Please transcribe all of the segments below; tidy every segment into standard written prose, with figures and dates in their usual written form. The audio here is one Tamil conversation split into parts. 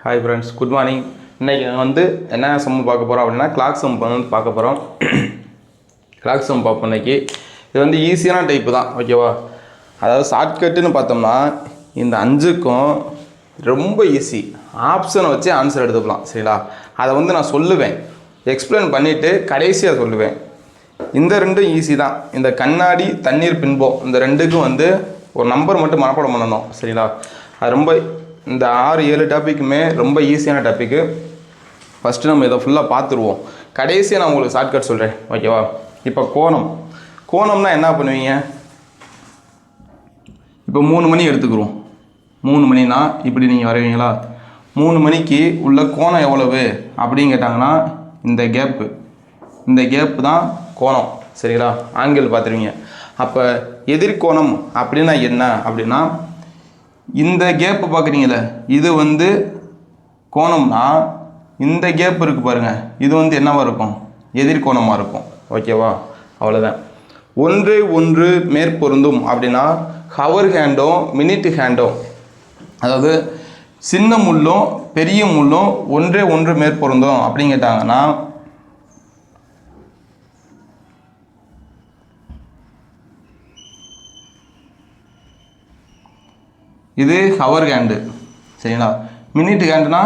Hi friends, good morning. இன்றைக்கி என்ன சம் பார்க்க போகிறோம் அப்படின்னா கிளாக் சம் பார்க்க போகிறோம். கிளாக் சம் பார்ப்போம் இன்றைக்கி. இது ஈஸியான டைப்பு தான், ஓகேவா? அதாவது ஷார்ட்கட்டுன்னு பார்த்தோம்னா இந்த 5க்கும் ரொம்ப ஈஸி. ஆப்ஷனை வச்சு ஆன்சர் எடுத்துக்கலாம், சரிங்களா? அதை நான் சொல்லுவேன், எக்ஸ்பிளைன் பண்ணிவிட்டு கடைசியாக சொல்லுவேன். இந்த ரெண்டும் ஈஸி தான். இந்த கண்ணாடி தண்ணீர் பின்பம் இந்த ரெண்டுக்கும் ஒரு நம்பர் மட்டும் மனப்பாடம் பண்ணணும், சரிங்களா? அது ரொம்ப இந்த 6-7 டாப்பிக்குமே ரொம்ப ஈஸியான டாப்பிக்கு. ஃபஸ்ட்டு நம்ம இதை ஃபுல்லாக பார்த்துருவோம். கடைசியாக நான் உங்களுக்கு ஷார்ட்கட் சொல்கிறேன், ஓகேவா? இப்போ கோணம்னா என்ன பண்ணுவீங்க? இப்போ 3 மணி எடுத்துக்கிறோம். 3 மணினா இப்படி நீங்கள் வருவீங்களா? 3 மணிக்கு உள்ள கோணம் எவ்வளவு அப்படின்னு கேட்டாங்கன்னா இந்த கேப்பு தான் கோணம், சரிங்களா? ஆங்கிள் பார்த்துருவீங்க. அப்போ எதிர்கோணம் அப்படின்னா என்ன அப்படின்னா, இந்த கேப்பு பார்க்குறீங்களே, இது கோணம்னா இந்த கேப் இருக்குது பாருங்கள், இது என்னவாக இருக்கும்? எதிர்கோணமாக இருக்கும், ஓகேவா? அவ்வளோதான். ஒன்று மேற்பொருந்தும் அப்படின்னா ஹவர் ஹேண்டும் மினிட் ஹேண்டும், அதாவது சின்ன முள்ளும் பெரிய முள்ளும் ஒன்று மேற்பொருந்தும் அப்படின்னு கேட்டாங்கன்னா இது ஹவர் ஹேண்டு, சரிங்களா? மினிட் ஹேண்டுனா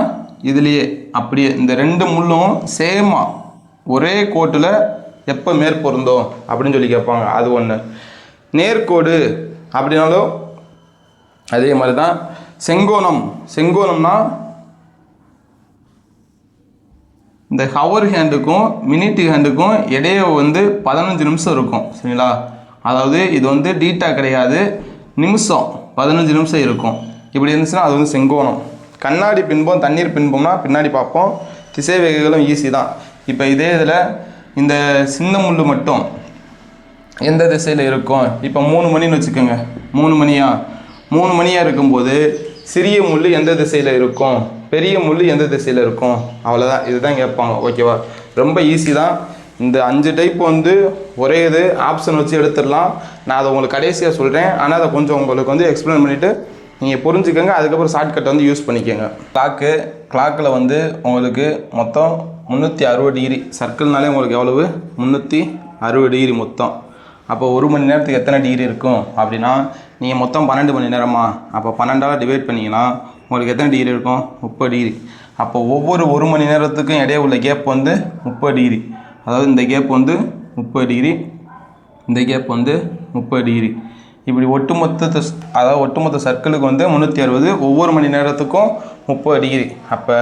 இதுலேயே அப்படியே இந்த 2 முள்ளும் சேமாக ஒரே கோட்டில் எப்போ மேற்பொருந்தோம் அப்படின்னு சொல்லி கேட்பாங்க, அது ஒன்று. நேர்கோடு அப்படின்னாலும் அதே மாதிரி தான். செங்கோணம்னா இந்த ஹவர் ஹேண்டுக்கும் மினிட் ஹேண்டுக்கும் இடையே 15 நிமிஷம் இருக்கும், சரிங்களா? அதாவது இது டீட்டா கிடையாது, நிமிஷம் 15 நிமிஷம் இருக்கும். இப்படி இருந்துச்சுன்னா அது செங்கோணம். கண்ணாடி பின்பம் தண்ணீர் பின்பம்னா பின்னாடி பார்ப்போம். திசைவேகைகளும் ஈஸி தான். இப்போ இதே இதில் இந்த சின்ன முள் மட்டும் எந்த திசையில் இருக்கும்? இப்போ 3 மணின்னு வச்சுக்கோங்க. 3 மணியாக இருக்கும்போது சிறிய முள் எந்த திசையில் இருக்கும், பெரிய முள் எந்த திசையில் இருக்கும், அவ்வளோதான். இதுதான் கேட்பாங்க, ஓகேவா? ரொம்ப ஈஸி தான். இந்த 5 டைப் ஒரே இது ஆப்ஷன் வச்சு எடுத்துடலாம். நான் அதை உங்களுக்கு கடைசியாக சொல்கிறேன். ஆனால் அதை கொஞ்சம் உங்களுக்கு எக்ஸ்பிளைன் பண்ணிவிட்டு நீங்கள் புரிஞ்சுக்கோங்க. அதுக்கப்புறம் ஷார்ட்கட்டை யூஸ் பண்ணிக்கோங்க. கிளாக்கில் உங்களுக்கு மொத்தம் 360 டிகிரி. சர்க்கிள்னாலே உங்களுக்கு எவ்வளவு? 360 டிகிரி மொத்தம். அப்போ 1 மணி நேரத்துக்கு எத்தனை டிகிரி இருக்கும் அப்படின்னா, நீங்கள் மொத்தம் 12 மணி நேரமா? அப்போ 12ஆல் டிவைட் பண்ணிங்கன்னா உங்களுக்கு எத்தனை டிகிரி இருக்கும்? 30 டிகிரி. அப்போ ஒவ்வொரு 1 மணி நேரத்துக்கும் இடையே உள்ள கேப் 30 டிகிரி. அதாவது இந்த கேப் 30 டிகிரி, இந்த கேப் 30 டிகிரி. இப்படி ஒட்டுமொத்த சர்க்கிளுக்கு 360, ஒவ்வொரு மணி நேரத்துக்கும் 30 டிகிரி. அப்போ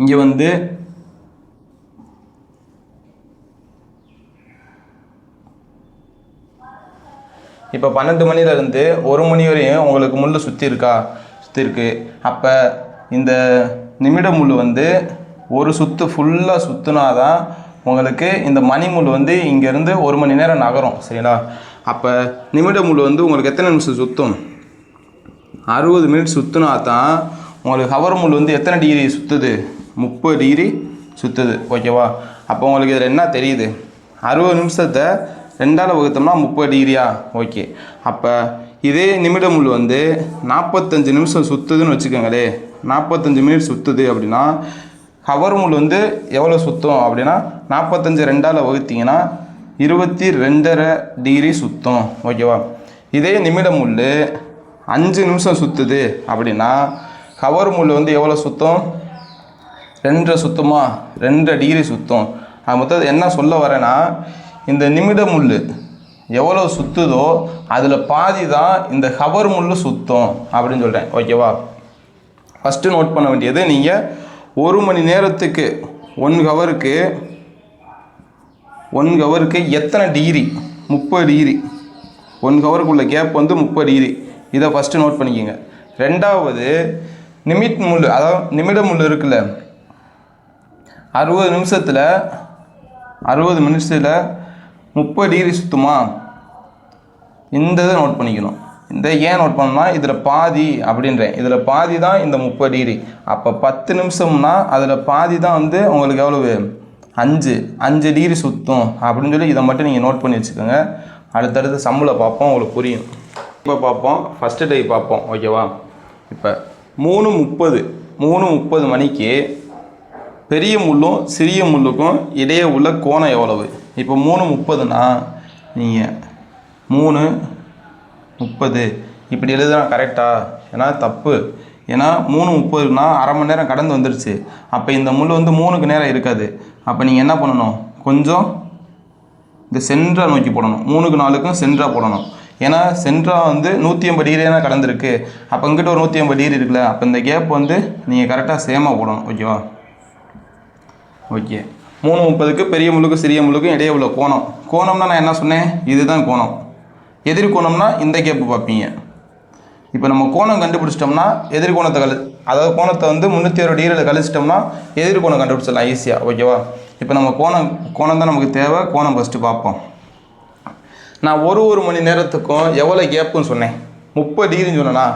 இங்கே இப்போ 12 மணிலேருந்து 1 மணி வரையும் உங்களுக்கு முள் சுற்றி இருக்கு. அப்போ இந்த நிமிட முள் ஒரு சுற்று ஃபுல்லாக சுற்றினா தான் உங்களுக்கு இந்த மணி முள் இங்கேருந்து 1 மணி நேரம் நகரும், சரிங்களா? அப்போ நிமிட முள் உங்களுக்கு எத்தனை நிமிஷம் சுற்றும்? 60 மினிட் சுற்றினா தான் உங்களுக்கு ஹவர் முள் எத்தனை டிகிரி சுற்றுது? 30 டிகிரி சுற்றுது, ஓகேவா? அப்போ உங்களுக்கு இதில் என்ன தெரியுது? 60 நிமிஷத்தை 2ஆல் வகுத்தோம்னா 30 டிகிரியா? ஓகே. அப்போ இதே நிமிட முள் 45 நிமிஷம் சுற்றுதுன்னு வச்சுக்கோங்களே. 45 மினிட் சுற்றுது அப்படின்னா ஹவர் முள் எவ்வளோ சுற்றும் அப்படின்னா 45 2ஆல் வகுத்தீங்கன்னா 22.5 டிகிரி சுற்றும், ஓகேவா? இதே நிமிட முள் 5 நிமிஷம் சுற்றுது அப்படின்னா ஹவர் முள் எவ்வளோ சுற்றும்? 2 சுற்றுமா? 2 டிகிரி சுற்றும். அது மொத்தம் என்ன சொல்ல வரேன்னா, இந்த நிமிட முள் எவ்வளோ சுற்றுதோ அதில் பாதி தான் இந்த ஹவர் முள் சுற்றும் அப்படின்னு சொல்கிறேன், ஓகேவா? ஃபஸ்ட்டு நோட் பண்ண வேண்டியது, நீங்கள் 1 மணி நேரத்துக்கு 1 ஹவருக்கு எத்தனை டிகிரி? 30 டிகிரி. 1 ஹவருக்குள்ள கேப் 30 டிகிரி. இதை ஃபஸ்ட்டு நோட் பண்ணிக்கோங்க. ரெண்டாவது, நிமிட முள் இருக்குல்ல, 60 நிமிஷத்தில் 30 டிகிரி சுற்றுமா? இந்த இதை நோட் பண்ணிக்கணும். இந்த ஏன் நோட் பண்ணோம்னா இதில் பாதி அப்படின்றேன். இதில் பாதி தான் இந்த 30 டிகிரி. அப்போ 10 நிமிஷம்னா அதில் பாதி தான் உங்களுக்கு எவ்வளவு? 5 டிகிரி சுற்றும் அப்படின்னு சொல்லி இதை மட்டும் நீங்கள் நோட் பண்ணி வச்சுக்கோங்க. அடுத்தடுத்து சம்மில் பார்ப்போம், உங்களுக்கு புரியும். இப்போ பார்ப்போம், ஃபஸ்ட்டு டைப் பார்ப்போம், ஓகேவா? இப்போ 3:30 மணிக்கு பெரிய முள்ளும் சிறிய முள்ளுக்கும் இடையே உள்ள கோணம் எவ்வளவு? இப்போ 3:30னா நீங்கள் 3:30 இப்படி எழுதுனா கரெக்டா? ஏன்னா தப்பு. ஏன்னா 3:30னா அரை மணி நேரம் கடந்து வந்துருச்சு. அப்போ இந்த முள் வந்து 3க்கு நேரம் இருக்காது. அப்போ நீங்கள் என்ன பண்ணணும், கொஞ்சம் இந்த சென்ட்ரா நோக்கி போடணும். 3க்கு 4க்கும் சென்ட்ரா போடணும். ஏன்னா சென்ட்ரா வந்து 180 டிகிரி தான் கடந்திருக்கு. அப்போ இங்கிட்ட ஒரு 180 டிகிரி இருக்குல்ல, அப்போ இந்த கேப் வந்து நீங்கள் கரெக்டாக சேமாக போடணும். ஓகேவா? ஓகே. 3:30க்கு பெரிய முள்ளுக்கும் சிறிய முள்ளுக்கும் இடையே உள்ள கோணம். கோணம்னா நான் என்ன சொன்னேன்? இதுதான் கோணம். எதிர் கோணம்னா இந்த கேப்பு பார்ப்பீங்க. இப்போ நம்ம கோணம் கண்டுபிடிச்சிட்டோம்னா எதிர் கோணத்தை அதாவது கோணத்தை வந்து 360 டிகிரியில் கழிச்சிட்டோம்னா எதிர் கோணம் கண்டுபிடிச்சிடலாம் ஈஸியாக. ஓகேவா? இப்போ நம்ம கோணம் தான் நமக்கு தேவை. கோணம் ஃபஸ்ட்டு பார்ப்போம். நான் ஒரு மணி நேரத்துக்கும் எவ்வளோ கேப்புன்னு சொன்னேன்? 30 டிகிரின்னு சொன்னேன்னா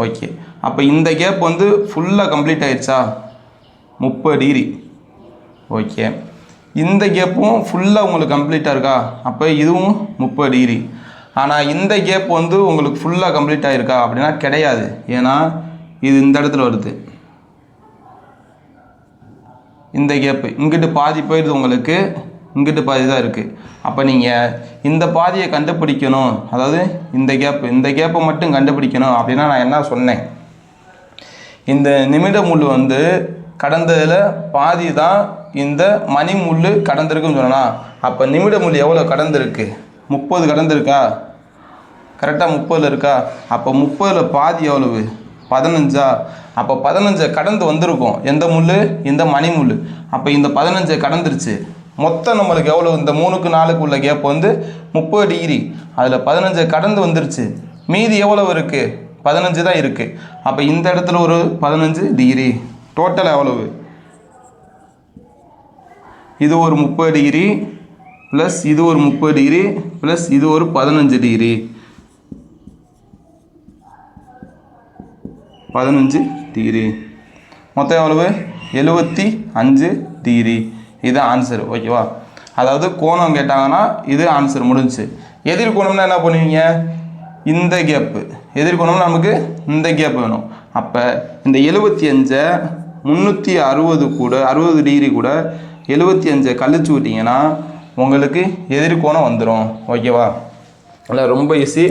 ஓகே. அப்போ இந்த கேப் வந்து ஃபுல்லாக கம்ப்ளீட் ஆகிடுச்சா? 30 டிகிரி. ஓகே. இந்த கேப்பும் ஃபுல்லாக உங்களுக்கு கம்ப்ளீட்டாக இருக்கா? அப்போ இதுவும் 30 டிகிரி. ஆனால் இந்த கேப் வந்து உங்களுக்கு ஃபுல்லாக கம்ப்ளீட் ஆகிருக்கா அப்படின்னா கிடையாது. ஏன்னா இது இந்த இடத்துல வருது. இந்த கேப்பு இங்கிட்டு பாதி போயிடுது உங்களுக்கு, இங்கிட்டு பாதி தான் இருக்குது. அப்போ நீங்கள் இந்த பாதியை கண்டுபிடிக்கணும், அதாவது இந்த கேப்பை மட்டும் கண்டுபிடிக்கணும் அப்படின்னா நான் என்ன சொன்னேன்? இந்த நிமிட முள் வந்து கடந்ததில் பாதி தான் இந்த மணி முள் கடந்திருக்குன்னு சொன்னா, அப்போ நிமிட முள் எவ்வளோ கடந்திருக்கு? 30 கடந்திருக்கா? கரெக்டாக 30ல் இருக்கா? அப்போ 30ல் பாதி எவ்வளவு? 15. அப்போ 15 கடந்து வந்திருக்கும். எந்த முள்? இந்த மணி முள். அப்போ இந்த 15 கடந்துருச்சு. மொத்தம் நம்மளுக்கு எவ்வளோ? இந்த 3க்கு 4க்கு உள்ள கேப் வந்து 30 டிகிரி. அதில் 15 கடந்து வந்துருச்சு. மீதி எவ்வளவு இருக்குது? 15 தான் இருக்குது. அப்போ இந்த இடத்துல ஒரு 15 டிகிரி. டோட்டல் எவ்வளவு? இது ஒரு 30 டிகிரி ப்ளஸ் இது ஒரு 30 டிகிரி ப்ளஸ் இது ஒரு 15 டிகிரி. 15 டிகிரி. மொத்தம் எவ்வளவு? 75 டிகிரி. இது ஆன்சர். ஓகேவா? அதாவது கோணம் கேட்டாங்கன்னா இது ஆன்சர் முடிஞ்சிச்சு. எதிர் கோணம்னா என்ன பண்ணுவீங்க? இந்த கேப்பு. எதிர் கோணம்னா நமக்கு இந்த கேப் வேணும். அப்போ இந்த 75 360 கூட 60 டிகிரி கூட 75 கழிச்சு விட்டிங்கன்னா உங்களுக்கு எதிர் கோணம் வந்துடும். ஓகேவா? இல்லை ரொம்ப ஈஸி.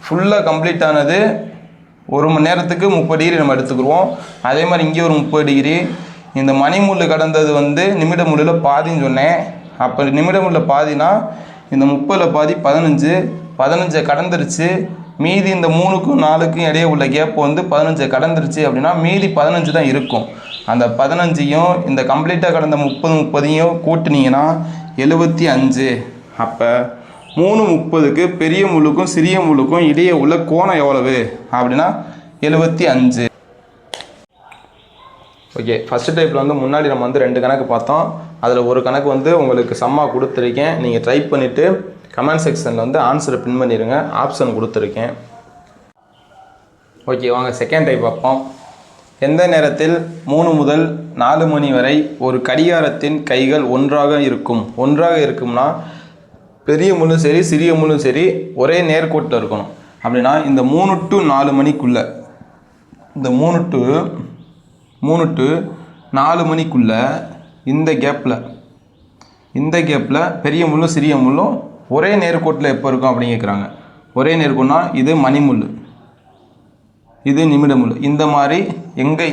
ஃபுல்லாக கம்ப்ளீட் ஆனது 1 மணி நேரத்துக்கு 30 டிகிரி நம்ம எடுத்துக்கிடுவோம். அதே மாதிரி இங்கே ஒரு 30 டிகிரி. இந்த மணி முள் கடந்தது வந்து நிமிட முள்ளில் பாதின்னு சொன்னேன். அப்போ நிமிட முள்ளில் பாதினா இந்த 30ல் பாதி 15 கடந்துருச்சு. மீதி இந்த 3க்கும் 4க்கும் இடையே உள்ள கேப் வந்து 15 கடந்துருச்சு அப்படின்னா மீதி 15 தான் இருக்கும். அந்த 15ஐயும் இந்த கம்ப்ளீட்டாக கடந்த 30 கூட்டினீங்கன்னா 75. அப்போ 3:30க்கு பெரிய முள்ளுக்கும் சிறிய முள்ளுக்கும் இடையே உள்ள கோணம் எவ்வளவு அப்படின்னா 75. ஓகே. ஃபஸ்ட்டு டைப்பில் வந்து முன்னாடி நம்ம வந்து 2 கணக்கு பார்த்தோம். அதில் ஒரு கணக்கு வந்து உங்களுக்கு சம்மா கொடுத்துருக்கேன். நீங்கள் ட்ரை பண்ணிவிட்டு கமெண்ட் செக்ஷனில் வந்து ஆன்சரை பின் பண்ணிடுங்க. ஆப்ஷன் கொடுத்துருக்கேன். ஓகே, வாங்க செகண்ட் டைப் பார்ப்போம். எந்த நேரத்தில் 3 முதல் 4 மணி வரை ஒரு கடிகாரத்தின் கைகள் ஒன்றாக இருக்கும்னா பெரிய முள்ளும் சரி சிறிய முள்ளும் சரி ஒரே நேர்கோட்டில் இருக்கணும். அப்படின்னா இந்த 3 to 4 மணிக்குள்ளே, இந்த 3 to 4 மணிக்குள்ளே இந்த கேப்பில் பெரிய முள்ளும் சிறிய முள்ளும் ஒரே நேர்கோட்டில் எப்போ இருக்கும் அப்படின்னு கேட்குறாங்க. ஒரே நேர்கோட்னா இது மணி முள், இது நிமிட முள். இந்த மாதிரி எங்கே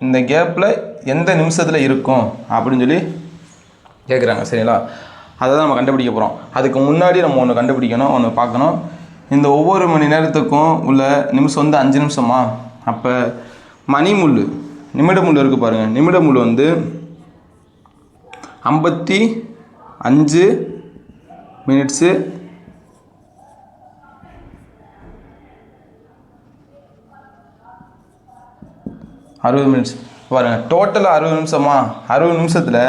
இந்த கேப்பில் எந்த நிமிஷத்தில் இருக்கும் அப்படின்னு சொல்லி கேட்குறாங்க. சரிங்களா? அதை தான் நம்ம கண்டுபிடிக்க போகிறோம். அதுக்கு முன்னாடி நம்ம ஒன்று கண்டுபிடிக்கணும், ஒன்று பார்க்கணும். இந்த ஒவ்வொரு மணி நேரத்துக்கும் உள்ள நிமிஷம் வந்து 5 நிமிஷமா? அப்போ மணி முள் நிமிட முள் இருக்குது பாருங்கள். நிமிட முள் வந்து 55 மினிட்ஸு 60 மினிட்ஸ் பாருங்கள். டோட்டலாக 60 நிமிஷமா? 60 நிமிஷத்தில்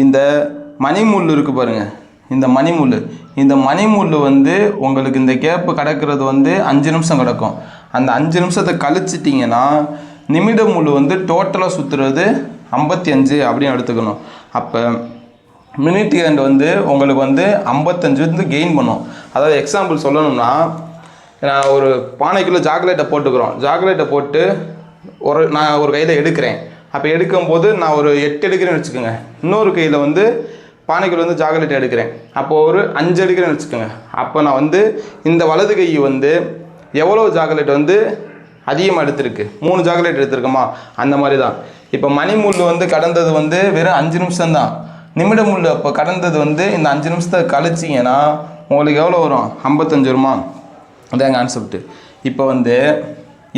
இந்த மணிமுள் இருக்குது பாருங்கள். இந்த மணிமுள் வந்து உங்களுக்கு இந்த கேப்பு கிடக்கிறது வந்து 5 நிமிஷம் கிடக்கும். அந்த 5 நிமிஷத்தை கழிச்சிட்டிங்கன்னா நிமிட முள் வந்து டோட்டலாக சுற்றுறது 55 அப்படின்னு எடுத்துக்கணும். அப்போ மினிட் ஹேண்ட் வந்து உங்களுக்கு வந்து 55 வந்து கெயின் பண்ணும். அதாவது எக்ஸாம்பிள் சொல்லணும்னா, நான் ஒரு பானைக்குள்ளே சாக்லேட்டை போட்டுக்கிறோம். சாக்லேட்டை போட்டு நான் ஒரு கையில் எடுக்கிறேன். அப்போ எடுக்கும்போது நான் ஒரு 8 எடுக்கிறேன்னு வச்சுக்கோங்க. இன்னொரு கையில் வந்து பானைக்குள்ள வந்து சாக்லேட் எடுக்கிறேன். அப்போது ஒரு 5 எடுக்கிறேன்னு வச்சுக்கோங்க. அப்போ நான் வந்து இந்த வலது கை வந்து எவ்வளோ சாக்லேட் வந்து அதிகமாக எடுத்திருக்கு, 3 சாக்லேட் எடுத்திருக்கோமா, அந்த மாதிரி தான். இப்போ மணி முள் வந்து கடந்தது வந்து வெறும் 5 நிமிஷம்தான். நிமிட முள் அப்போ கடந்தது வந்து இந்த 5 நிமிஷத்தை கழிச்சிங்கன்னா உங்களுக்கு எவ்வளோ வரும்? 55 வருமா? அதாங்க கான்செப்ட். இப்போ வந்து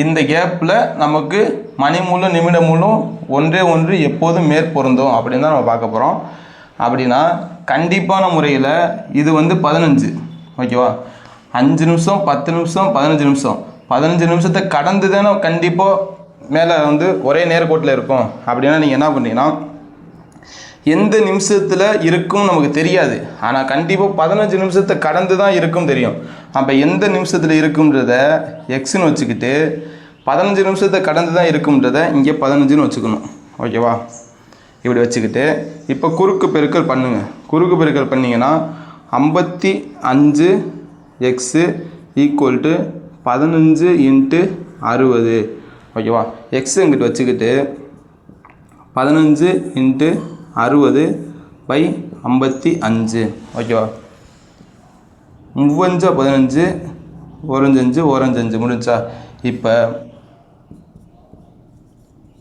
இந்த கேப்பில் நமக்கு மணி மூலம் நிமிட மூலம் ஒன்றே ஒன்று எப்போதும் மேற்பொருந்தும் அப்படின்னு தான் நம்ம பார்க்க போகிறோம். அப்படின்னா கண்டிப்பான முறையில் இது வந்து 15, ஓகேவா? 5 நிமிஷம், 10 நிமிஷம், 15 நிமிஷம், 15 நிமிஷத்தை கடந்து தானே கண்டிப்பாக மேலே வந்து ஒரே நேர்கோட்டில் இருக்கும். அப்படின்னா நீங்கள் என்ன பண்ணீங்கன்னா எந்த நிமிஷத்தில் இருக்கும் நமக்கு தெரியாது, ஆனால் கண்டிப்பாக 15 நிமிஷத்தை கடந்து தான் இருக்கும் தெரியும். அப்போ எந்த நிமிஷத்தில் இருக்கும்ன்றத எக்ஸ்ன்னு வச்சுக்கிட்டு 15 நிமிஷத்தை கடந்து தான் இருக்கும்ன்றத இங்கே 15ன்னு வச்சுக்கணும், ஓகேவா? இப்படி வச்சுக்கிட்டு இப்போ குறுக்கு பெருக்கல் பண்ணுங்க. குறுக்கு பெருக்கல் பண்ணிங்கன்னா 55 எக்ஸு ஈக்குவல் டு 15 × 60, ஓகேவா? எக்ஸு இங்கிட்டு வச்சுக்கிட்டு 15 × 60/55, ஓகேவா? 3 15, 1 5 முடிஞ்சா? இப்போ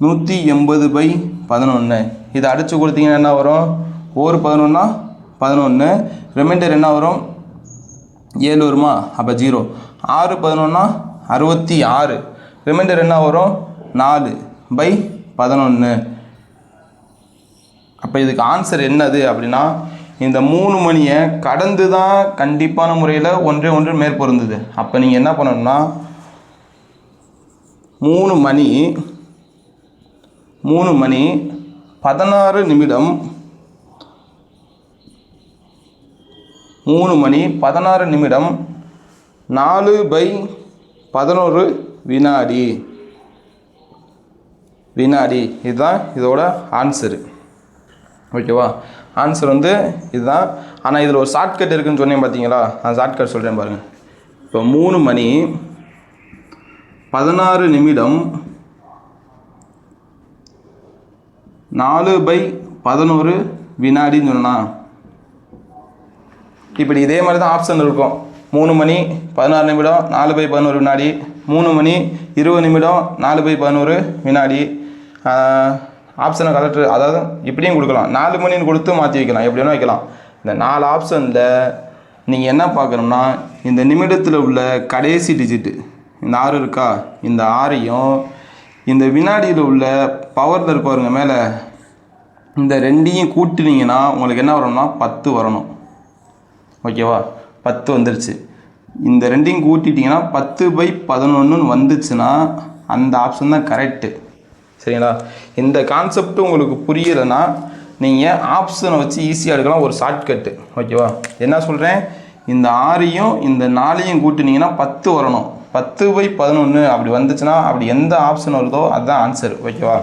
180/11 இதை அடித்து கொடுத்தீங்கன்னா என்ன வரும்? ஒரு 11 11, ரிமைண்டர் என்ன வரும்? 7 வருமா? அப்போ 0. 6 11 66, ரிமைண்டர் என்ன வரும்? 4/11. அப்போ இதுக்கு ஆன்சர் என்னது அப்படின்னா இந்த 3 மணியை கடந்து தான் கண்டிப்பான முறையில் ஒன்றே ஒன்று மேற்பொருந்தது. அப்போ நீங்கள் என்ன பண்ணணும்னா 3 மணி 16 நிமிடம் 3 மணி 16 நிமிடம் 4/11 வினாடி இதுதான் இதோட ஆன்சரு, ஓகேவா? ஆன்சர் வந்து இதுதான். ஆனால் இதில் ஒரு ஷார்ட்கட் இருக்குதுன்னு சொன்னேன் பார்த்தீங்களா? அந்த ஷார்ட்கட் சொல்கிறேன் பாருங்கள். இப்போ 3 மணி 16 நிமிடம் 4/11 வினாடின்னு சொன்னால் இப்படி இதே மாதிரி தான் ஆப்ஷன் இருக்கும். 3 மணி 16 நிமிடம் 4/11 வினாடி, 3 மணி 20 நிமிடம் 4/11 வினாடி. ஆப்ஷனை கலெக்டர் அதாவது இப்படியும் கொடுக்கலாம், 4 மணின்னு கொடுத்து மாற்றி வைக்கலாம், எப்படி வேணால் வைக்கலாம். இந்த 4 ஆப்ஷனில் நீங்கள் என்ன பார்க்கணும்னா இந்த நிமிடத்தில் உள்ள கடைசி டிஜிட்டு இந்த 6 இருக்கா, இந்த 6ஐயும் இந்த வினாடியில் உள்ள பவரில் இருப்பாருங்க மேலே, இந்த 2ஐயும் கூட்டினீங்கன்னா உங்களுக்கு என்ன வரணும்னா 10 வரணும், ஓகேவா? 10 வந்துருச்சு. இந்த 2ஐயும் கூட்டிட்டிங்கன்னா 10/11 வந்துச்சுன்னா அந்த ஆப்ஷன் தான் கரெக்டு, சரிங்களா? இந்த கான்செப்ட் உங்களுக்கு புரியலைன்னா நீங்கள் ஆப்ஷனை வச்சு ஈஸியாக எடுக்கலாம், ஒரு ஷார்ட்கட்டு, ஓகேவா? என்ன சொல்கிறேன், இந்த 6ஐயும் இந்த 4ஐயும் கூட்டினீங்கன்னா 10 வரணும். 10/11 அப்படி வந்துச்சுன்னா அப்படி எந்த ஆப்ஷன் வருதோ அதுதான் ஆன்சர், ஓகேவா?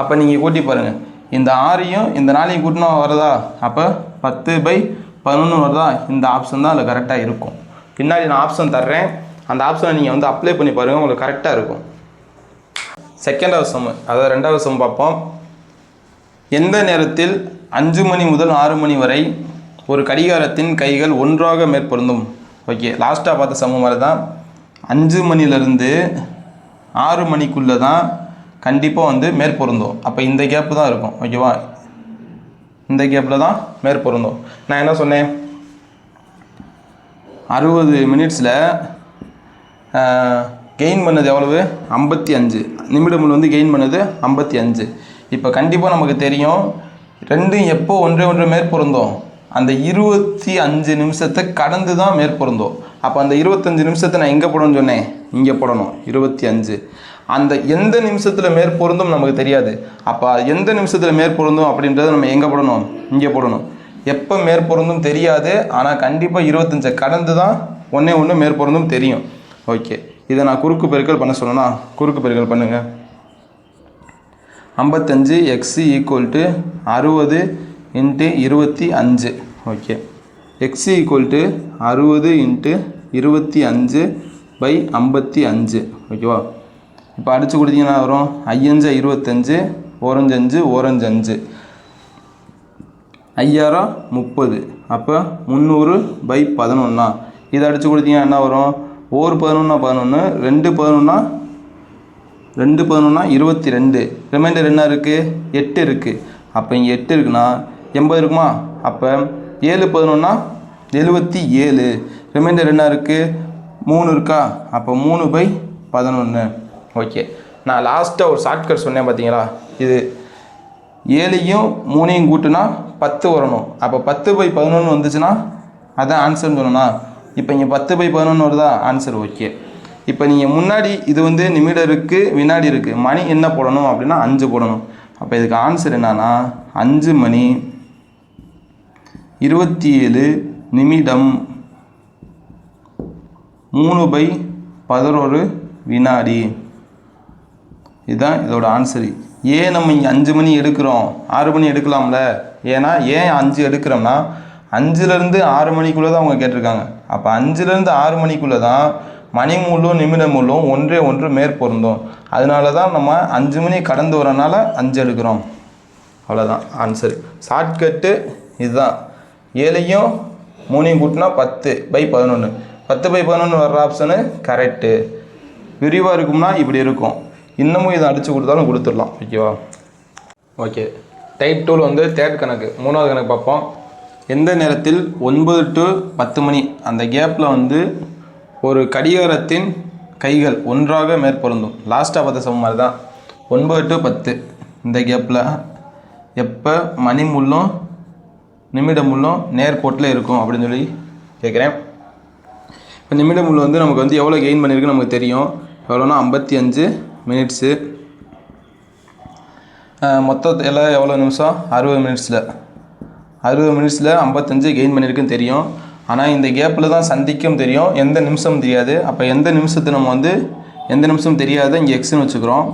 அப்போ நீங்கள் கூட்டி பாருங்கள், இந்த 6ஐயும் இந்த 4ஐயும் கூட்டினா வருதா? அப்போ 10/11 வருதா? இந்த ஆப்ஷன் தான் அதில் கரெக்டாக இருக்கும். பின்னாடி நான் ஆப்ஷன் தர்றேன், அந்த ஆப்ஷனை நீங்கள் வந்து அப்ளை பண்ணி பாருங்கள், உங்களுக்கு கரெக்டாக இருக்கும். செகண்டாவது சம், அதாவது 2வது சம் பார்ப்போம். எந்த நேரத்தில் 5 மணி முதல் 6 மணி வரை ஒரு கடிகாரத்தின் கைகள் ஒன்றாக மேற்பொருந்தும்? ஓகே, லாஸ்ட்டாக பார்த்த சமம் மாதிரி தான். 5 மணிலேருந்து 6 மணிக்குள்ளே தான் கண்டிப்பாக வந்து மேற்பொருந்தும். அப்போ இந்த கேப்பு தான் இருக்கும், ஓகேவா? இந்த கேப்பில் தான் மேற்பொருந்தும். நான் என்ன சொன்னேன், 60 மினிட்ஸில் கெயின் பண்ணது எவ்வளவு? 55 நிமிடம் வந்து கெயின் பண்ணது 55. இப்போ கண்டிப்பாக நமக்கு தெரியும் ரெண்டும் எப்போ ஒன்றே ஒன்று மேற்பொருந்தோம், அந்த 25 நிமிஷத்தை கடந்து தான் மேற்பொருந்தோம். அப்போ அந்த 25 நிமிஷத்தை நான் எங்கே போடணும்னு சொன்னேன், இங்கே போடணும் 25. அந்த எந்த நிமிஷத்தில் மேற்பொருந்தும் நமக்கு தெரியாது. அப்போ எந்த நிமிஷத்தில் மேற்பொருந்தும் அப்படின்றத நம்ம எங்கே போடணும், இங்கே போடணும். எப்போ மேற்பொருந்தும் தெரியாது, ஆனால் கண்டிப்பாக 25 கடந்து தான் ஒன்றே ஒன்று மேற்பொருந்தும் தெரியும். ஓகே, இதை நான் குறுக்கு பெருக்கல் பண்ண சொன்னேன்னா குறுக்கு பெருக்கல் பண்ணுங்கள். 55 X equal to 60 × 25, okay. X equal to 60 × 25/55, ஓகேவா? இப்போ அடித்து கொடுத்தீங்கன்னா வரும் 5 25 ஓரஞ்சு 5 ஓரஞ்சு 5 5 30. அப்போ 300/11. இதை அடித்து கொடுத்தீங்கன்னா என்ன வரும்? 1 11 11, 2 11 2 11 22. ரிமைண்டர் என்ன இருக்குது? 8 இருக்குது. அப்போ இங்கே 8 இருக்குன்னா 80 இருக்குமா? அப்போ 7 11 77. ரிமைண்டர் என்ன இருக்குது? 3 இருக்கா? அப்போ 3/11. ஓகே, நான் லாஸ்ட்டாக ஒரு ஷார்ட்கட் சொன்னேன் பார்த்தீங்களா? இது 7ஐயும் 3ஐயும் கூட்டினா 10 வரணும். அப்போ 10/11 வந்துச்சுன்னா அதான் ஆன்சர்னு சொன்னோன்னா, இப்போ இங்கே 10/11 வருதா? ஆன்சர். ஓகே, இப்போ நீங்கள் முன்னாடி இது வந்து நிமிடம் இருக்குது, வினாடி இருக்குது, மணி என்ன போடணும் அப்படின்னா 5 போடணும். அப்போ இதுக்கு ஆன்சர் என்னன்னா 5 மணி 27 நிமிடம் 3/11 வினாடி. இதுதான் இதோட ஆன்சரு. ஏன் நம்ம இங்கே 5 மணி எடுக்கிறோம், 6 மணி எடுக்கலாம்ல? ஏன்னா ஏன் 5 எடுக்கிறோம்னா 5லேருந்து 6 மணிக்குள்ளே தான் அவங்க கேட்டிருக்காங்க. அப்போ 5லேருந்து 6 மணிக்குள்ளே தான் மணி மூலம் நிமிட மூலம் ஒன்றே ஒன்று மேற்பொருந்தும். அதனால தான் நம்ம 5 மணி கடந்து வரனால 5 எடுக்கிறோம். அவ்வளோதான் ஆன்சர். ஷார்ட்கட்டு இதுதான். 7ஐயும் 3ஐயும் கூட்டினா 10/11. 10/11 வர்ற ஆப்ஷனு கரெக்டு. விரிவாக இருக்கும்னா இப்படி இருக்கும். இன்னமும் இதை அடித்து கொடுத்தாலும் கொடுத்துடலாம். ஓகேவா? ஓகே, டைப் 2 வந்து தேர்ட் கணக்கு, 3வது கணக்கு பார்ப்போம். எந்த நேரத்தில் 9 to 10 மணி அந்த கேப்பில் வந்து ஒரு கடிகாரத்தின் கைகள் ஒன்றாக மேற்பொருந்தும்? லாஸ்ட்டாக பார்த்த சமம் மாதிரி தான். 9 to 10 இந்த கேப்பில் எப்போ மணி முள்ளும் நிமிட முள்ளும் நேர்கோட்டில் இருக்கும் அப்படின்னு சொல்லி கேட்குறேன். இப்போ நிமிட முள் வந்து நமக்கு வந்து எவ்வளோ கெயின் பண்ணியிருக்குன்னு நமக்கு தெரியும். எவ்வளோனா 55 மினிட்ஸு. மொத்தத்தில் எவ்வளோ நிமிஷம்? 60 மினிட்ஸில். 60 மினிட்ஸில் 55 கெயின் பண்ணியிருக்குன்னு தெரியும். ஆனால் இந்த கேப்பில் தான் சந்திக்கும் தெரியும், எந்த நிமிஷம் தெரியாது. அப்போ எந்த நிமிஷத்தை நம்ம வந்து எந்த நிமிஷம் தெரியாது இங்கே எக்ஸ்ன்னு வச்சுக்கிறோம்.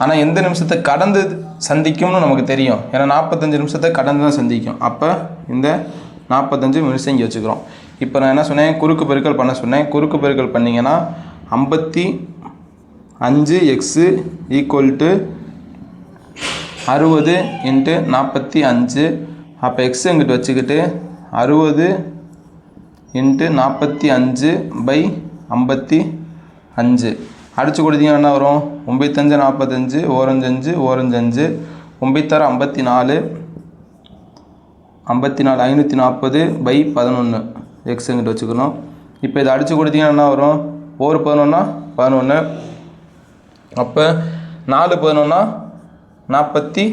ஆனால் எந்த நிமிஷத்தை கடந்து சந்திக்கும்னு நமக்கு தெரியும். ஏன்னா 45 நிமிஷத்தை கடந்து தான் சந்திக்கும். அப்போ இந்த 45 நிமிஷம் இங்கே வச்சுக்கிறோம். இப்போ நான் என்ன சொன்னேன்? குறுக்கு பெருக்கல் பண்ண சொன்னேன். குறுக்கு பெருக்கல் பண்ணிங்கன்னா 55x = 60 × 45. அப்போ எக்ஸ் எங்கிட்ட வச்சுக்கிட்டு 60 × 45/55 அடித்து கொடுத்தீங்கன்னா என்ன வரும்? 95 45 ஓரஞ்சு 5 ஓரஞ்சு 5 96 54 540/11 எக்ஸ் எங்கிட்ட வச்சுக்கணும். இப்போ இதை அடித்து கொடுத்தீங்கன்னா என்ன வரும்? 1 11 11. அப்போ 4 11 40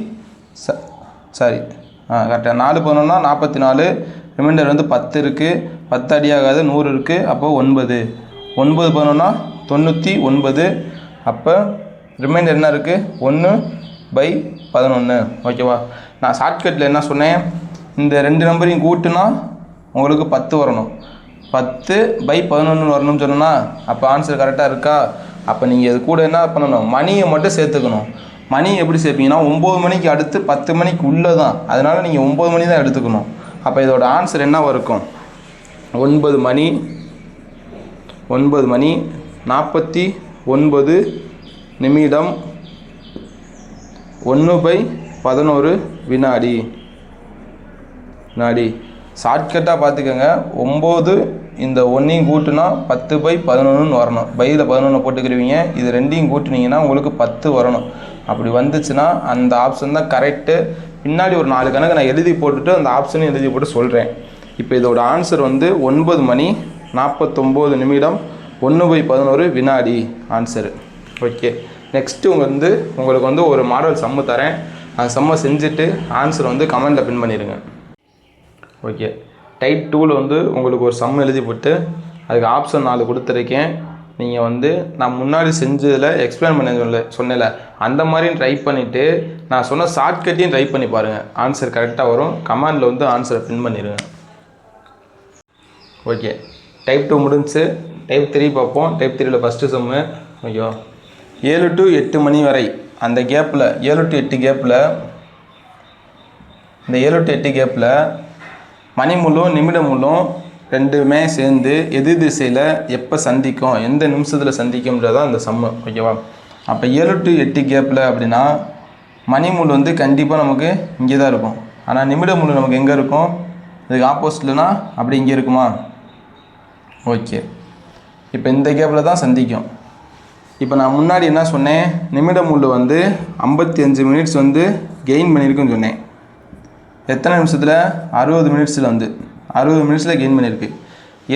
கரெக்டாக 4 11 44. ரிமைண்டர் வந்து 10 இருக்குது, 10 அடியாகாது, 100 இருக்குது. அப்போ 9 9 11 99. அப்போ ரிமைண்டர் என்ன இருக்குது? 1/11. ஓகேவா? நான் ஷார்ட்கட்டில் என்ன சொன்னேன்? இந்த 2 நம்பரையும் கூட்டுனா உங்களுக்கு 10 வரணும். 10/11 வரணும்னு சொன்னோன்னா அப்போ ஆன்சர் கரெக்டாக இருக்கா? அப்போ நீங்கள் இது கூட என்ன பண்ணணும்? மணியை மட்டும் சேர்த்துக்கணும். மணி எப்படி சேர்ப்பீங்கன்னா 9 மணிக்கு அடுத்து 10 மணிக்கு உள்ளே தான். அதனால் நீங்கள் 9 மணி தான் எடுத்துக்கணும். அப்போ இதோட ஆன்சர் என்னவாக இருக்கும்? 9 மணி 49 நிமிடம் 1/11 வினாடி. ஷார்ட்கட்டாக பார்த்துக்கோங்க. 9 இந்த 1ஐயும் கூட்டினா 10/11 வரணும். பையில் 11 போட்டுக்கிருவீங்க. இது 2ஐயும் கூட்டினீங்கன்னா உங்களுக்கு 10 வரணும். அப்படி வந்துச்சுன்னா அந்த ஆப்ஷன் தான் கரெக்டு. பின்னாடி ஒரு 4 கணக்கு நான் எழுதி போட்டுட்டு அந்த ஆப்ஷனையும் எழுதி போட்டு சொல்கிறேன். இப்போ இதோட ஆன்சர் வந்து 9 மணி 49 நிமிடம் 1/11 வினாடி ஆன்சரு. ஓகே, நெக்ஸ்ட்டு உங்களுக்கு வந்து ஒரு மாடல் சம்மு தரேன். அந்த சம்மை செஞ்சுட்டு ஆன்சர் வந்து கமெண்டில் பின் பண்ணிடுங்க. ஓகே, டைப் 2ல் வந்து உங்களுக்கு ஒரு சம் எழுதி போட்டு அதுக்கு ஆப்ஷன் 4 கொடுத்துருக்கேன். நீங்கள் வந்து நான் முன்னாடி செஞ்சதில் எக்ஸ்பிளைன் பண்ண சொன்னேன்ல அந்த மாதிரியும் ட்ரை பண்ணிவிட்டு நான் சொன்ன ஷார்ட்கட்டையும் ட்ரை பண்ணி பாருங்கள். ஆன்சர் கரெக்டாக வரும். கமெண்டில் வந்து ஆன்சரை பின் பண்ணிடுங்க. ஓகே, டைப் 2 முடிஞ்சு. டைப் 3 பார்ப்போம். டைப் 3ல் ஃபஸ்ட்டு சம்மு. ஓகே, 7 to 8 மணி வரை அந்த கேப்பில் 7 to 8 கேப்பில் இந்த 7 to 8 கேப்பில் மணி முள்ளும் நிமிட முள்ளும் ரெண்டுமே சேர்ந்து எதிர் திசையில் எப்போ சந்திக்கும், எந்த நிமிஷத்தில் சந்திக்கும்ன்றதான் அந்த சம்மு. ஓகேவா? அப்போ 7 to 8 கேப்பில் அப்படின்னா மணி முள் வந்து கண்டிப்பாக நமக்கு இங்கே தான் இருக்கும். ஆனால் நிமிட முள் நமக்கு எங்கே இருக்கும்? இதுக்கு ஆப்போசிட்லனா அப்படி இங்கே இருக்குமா? ஓகே, இப்போ இந்த கேப்பில் தான் சந்திக்கும். இப்போ நான் முன்னாடி என்ன சொன்னேன்? நிமிட முள் வந்து 55 மினிட்ஸ் வந்து கெயின் பண்ணியிருக்குன்னு சொன்னேன். எத்தனை நிமிஷத்தில்? 60 மினிட்ஸில் வந்து 60 மினிட்ஸில் கெயின் பண்ணியிருக்கு.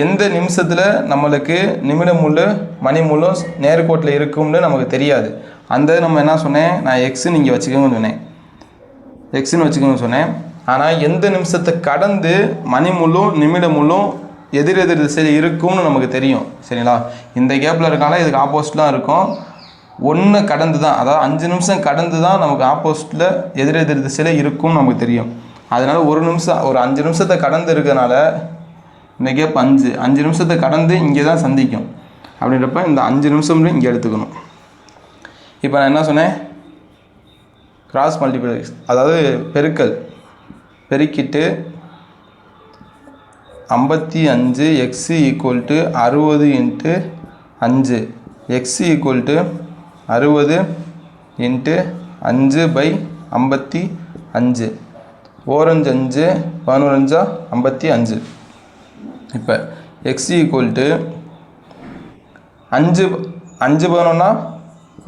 எந்த நிமிஷத்தில் நம்மளுக்கு நிமிட முள் மணி முள்ளும் நேர்கோட்டில் இருக்கும்னு நமக்கு தெரியாது. அந்த நம்ம என்ன சொன்னேன்? நான் எக்ஸுன்னு இங்கே வச்சுக்கோங்கன்னு சொன்னேன். எக்ஸுன்னு வச்சுக்கோங்கன்னு சொன்னேன். ஆனால் எந்த நிமிஷத்தை கடந்து மணி முள்ளும் நிமிட முள்ளும் எதிரெதிர் திசையில் இருக்கும்னு நமக்கு தெரியும். சரிங்களா? இந்த கேப்பில் இருக்கால இதுக்கு ஆப்போசிட்லாம் இருக்கும். ஒன்று கடந்து தான், அதாவது 5 நிமிஷம் கடந்து தான் நமக்கு ஆப்போசிட்டில் எதிரெதிர் திசையில் இருக்கும்னு நமக்கு தெரியும். அதனால் ஒரு 5 நிமிஷத்தை கடந்து இருக்கிறதுனால இந்த கேப் 5 நிமிஷத்தை கடந்து இங்கே தான் சந்திக்கும். அப்படின்றப்ப இந்த 5 நிமிஷம்னு இங்கே எடுத்துக்கணும். இப்போ நான் என்ன சொன்னேன்? கிராஸ் மல்டிப்ளிகேஷன், அதாவது பெருக்கிட்டு 55 x = 60 × 5 x = 60 × 5/55 ஓரஞ்சு 5 11 55. இப்போ x = 5 11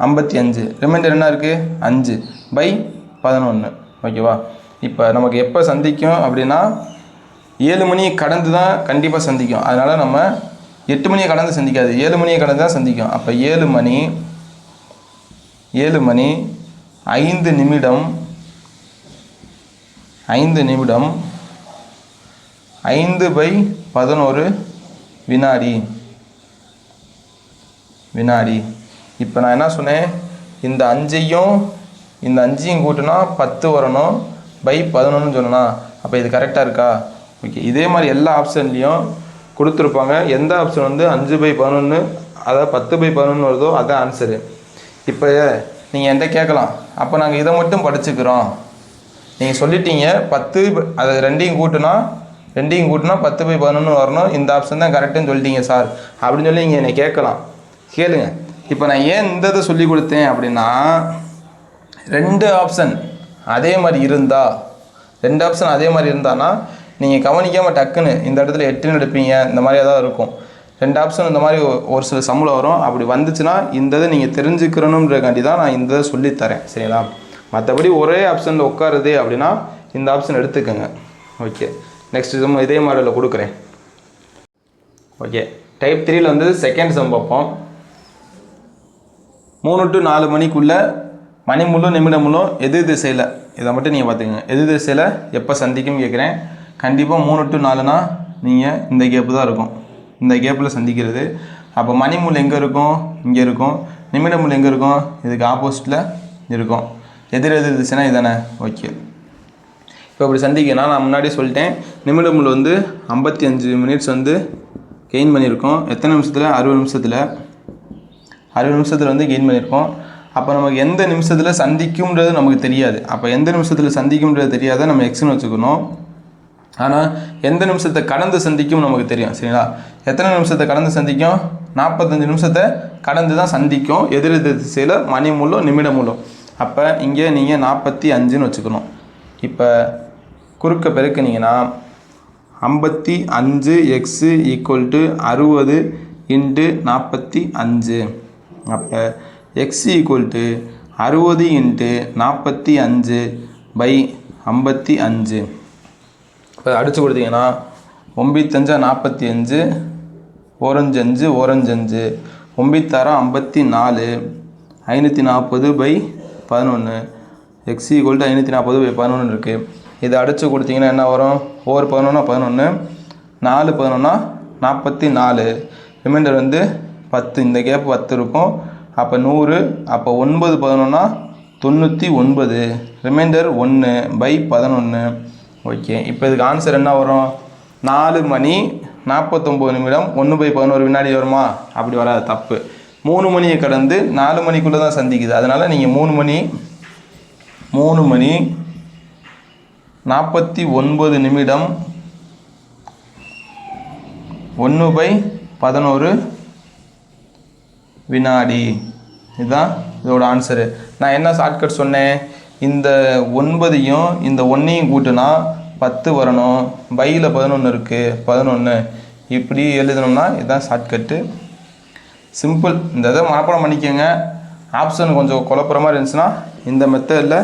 55, ரிமைண்டர் என்ன இருக்குது? 5/11. ஓகேவா? இப்போ நமக்கு எப்போ சந்திக்கும் அப்படின்னா 7 மணியை கடந்து தான் கண்டிப்பாக சந்திக்கும். அதனால் நம்ம 8 மணியை கடந்து சந்திக்காது, 7 மணியை கடந்து தான் சந்திக்கும். அப்போ 7 மணி 5 நிமிடம் 5/11 வினாடி. இப்போ நான் என்ன சொன்னேன்? இந்த 5ஐயும் கூட்டினா 10 வரணும், /11 சொன்னா. அப்போ இது கரெக்டாக இருக்கா? ஓகே, இதே மாதிரி எல்லா ஆப்ஷன்லேயும் கொடுத்துருப்பாங்க. எந்த ஆப்ஷன் வந்து 5/11 அதாவது 10/11 வருதோ அதுதான் ஆன்சரு. இப்போ நீங்கள் என்கிட்ட கேட்கலாம், அப்போ நாங்கள் இதை மட்டும் படிச்சுக்கிறோம், நீங்கள் சொல்லிட்டீங்க 10 அதை ரெண்டையும் கூட்டினா 10/11 வரணும், இந்த ஆப்ஷன் தான் கரெக்டுன்னு சொல்லிட்டீங்க சார் அப்படின்னு சொல்லி நீங்கள் என்னை கேளுங்க. இப்போ நான் ஏன் இந்த இதை சொல்லி கொடுத்தேன் அப்படின்னா, 2 ஆப்ஷன் அதே மாதிரி இருந்தானா நீங்கள் கவனிக்காமல் டக்குன்னு இந்த இடத்துல 8ன்னு எடுப்பீங்க, இந்த மாதிரி ஏதாவது இருக்கும். 2 ஆப்ஷன் இந்த மாதிரி ஒரு சில சம்பளம் வரும். அப்படி வந்துச்சுன்னா இந்த இதை நீங்கள் தெரிஞ்சுக்கிறணுன்றக்காண்டி தான் நான் இந்த இதை சொல்லித்தரேன். சரிங்களா? மற்றபடி ஒரே ஆப்ஷனில் உட்காருது அப்படின்னா இந்த ஆப்ஷன் எடுத்துக்கோங்க. ஓகே, நெக்ஸ்ட் இதே மாடலில் கொடுக்குறேன். ஓகே, டைப் 3ல் வந்து செகண்ட் சம் பார்ப்போம். 3 to 4 மணிக்குள்ளே மணி முள்ளும் நிமிட முள்ளும் எதிர் திசையில், இதை மட்டும் நீங்கள் பார்த்துக்கோங்க. எதிர் திசையில் எப்போ சந்திக்கும்னு கேட்குறேன். கண்டிப்பாக 3 to 4னா நீங்கள் இந்த கேப்பு தான் இருக்கும், இந்த கேப்பில் சந்திக்கிறது. அப்போ மணி முள் எங்கே இருக்கும்? இங்கே இருக்கும். நிமிட முள் எங்கே இருக்கும்? இதுக்கு ஆப்போசிட்டில் இருக்கும். எதிர் திசைனா இதானே? ஓகே, இப்போ இப்படி சந்திக்கணும். நான் முன்னாடி சொல்லிட்டேன், நிமிட முள் வந்து 55 மினிட்ஸ் வந்து கெயின் பண்ணியிருக்கோம். எத்தனை நிமிஷத்தில்? 60 நிமிஷத்தில் வந்து கெயின் பண்ணியிருக்கோம். அப்போ நமக்கு எந்த நிமிஷத்தில் சந்திக்கும்ன்றது நமக்கு தெரியாது. அப்போ எந்த நிமிஷத்தில் சந்திக்கும்ன்றது தெரியாத நம்ம எக்ஸ்னு வச்சுக்கணும். ஆனால் எந்த நிமிஷத்தை கடந்து சந்திக்கும் நமக்கு தெரியும். சரிங்களா? எத்தனை நிமிஷத்தை கடந்து சந்திக்கும்? 45 நிமிஷத்தை கடந்து தான் சந்திக்கும் எதிர் திசையில் மணி முள்ளும் நிமிட முள்ளும். அப்போ இங்கே நீங்கள் 45ன்னு வச்சுக்கணும். இப்போ குறுக்க பெருக்குனீங்கன்னா 55 x = 60 × 45. அப்போ x = 60 × 45/55. இப்போ அடித்து கொடுத்தீங்கன்னா 9 45, ஓரஞ்சு 5 9 54, 540/11. x = 540/11 இருக்குது. இதை அடித்து கொடுத்தீங்கன்னா என்ன வரும்? 4 11 11, 4 11 44, ரிமைண்டர் வந்து 10. இந்த கேப் 10 இருக்கும். அப்போ 100. அப்போ 9 11 99, ரிமைண்டர் 1/11. ஓகே, இப்போ இதுக்கு ஆன்சர் என்ன வரும்? 4 மணி 49 நிமிடம் 1/11 வினாடி வருமா? அப்படி வராது, தப்பு. 3 மணியை கடந்து 4 மணிக்குள்ளே தான் சந்திக்குது. அதனால் நீங்கள் 3 மணி 49 நிமிடம் 1/11 வினாடி, இதுதான் இதோட ஆன்சரு. நான் என்ன ஷார்ட்கட் சொன்னேன், இந்த 9ஐயும் இந்த 1ஐயும் கூட்டினா 10 வரணும், பையில் 11 இருக்குது, 11 இப்படி எழுதணும்னா இதுதான் ஷார்ட்கட்டு. சிம்பிள். இந்த இதை மனப்பாடம் பண்ணிக்கோங்க. ஆப்ஷன் கொஞ்சம் குழப்புற மாதிரி இருந்துச்சுன்னா இந்த மெத்தடில்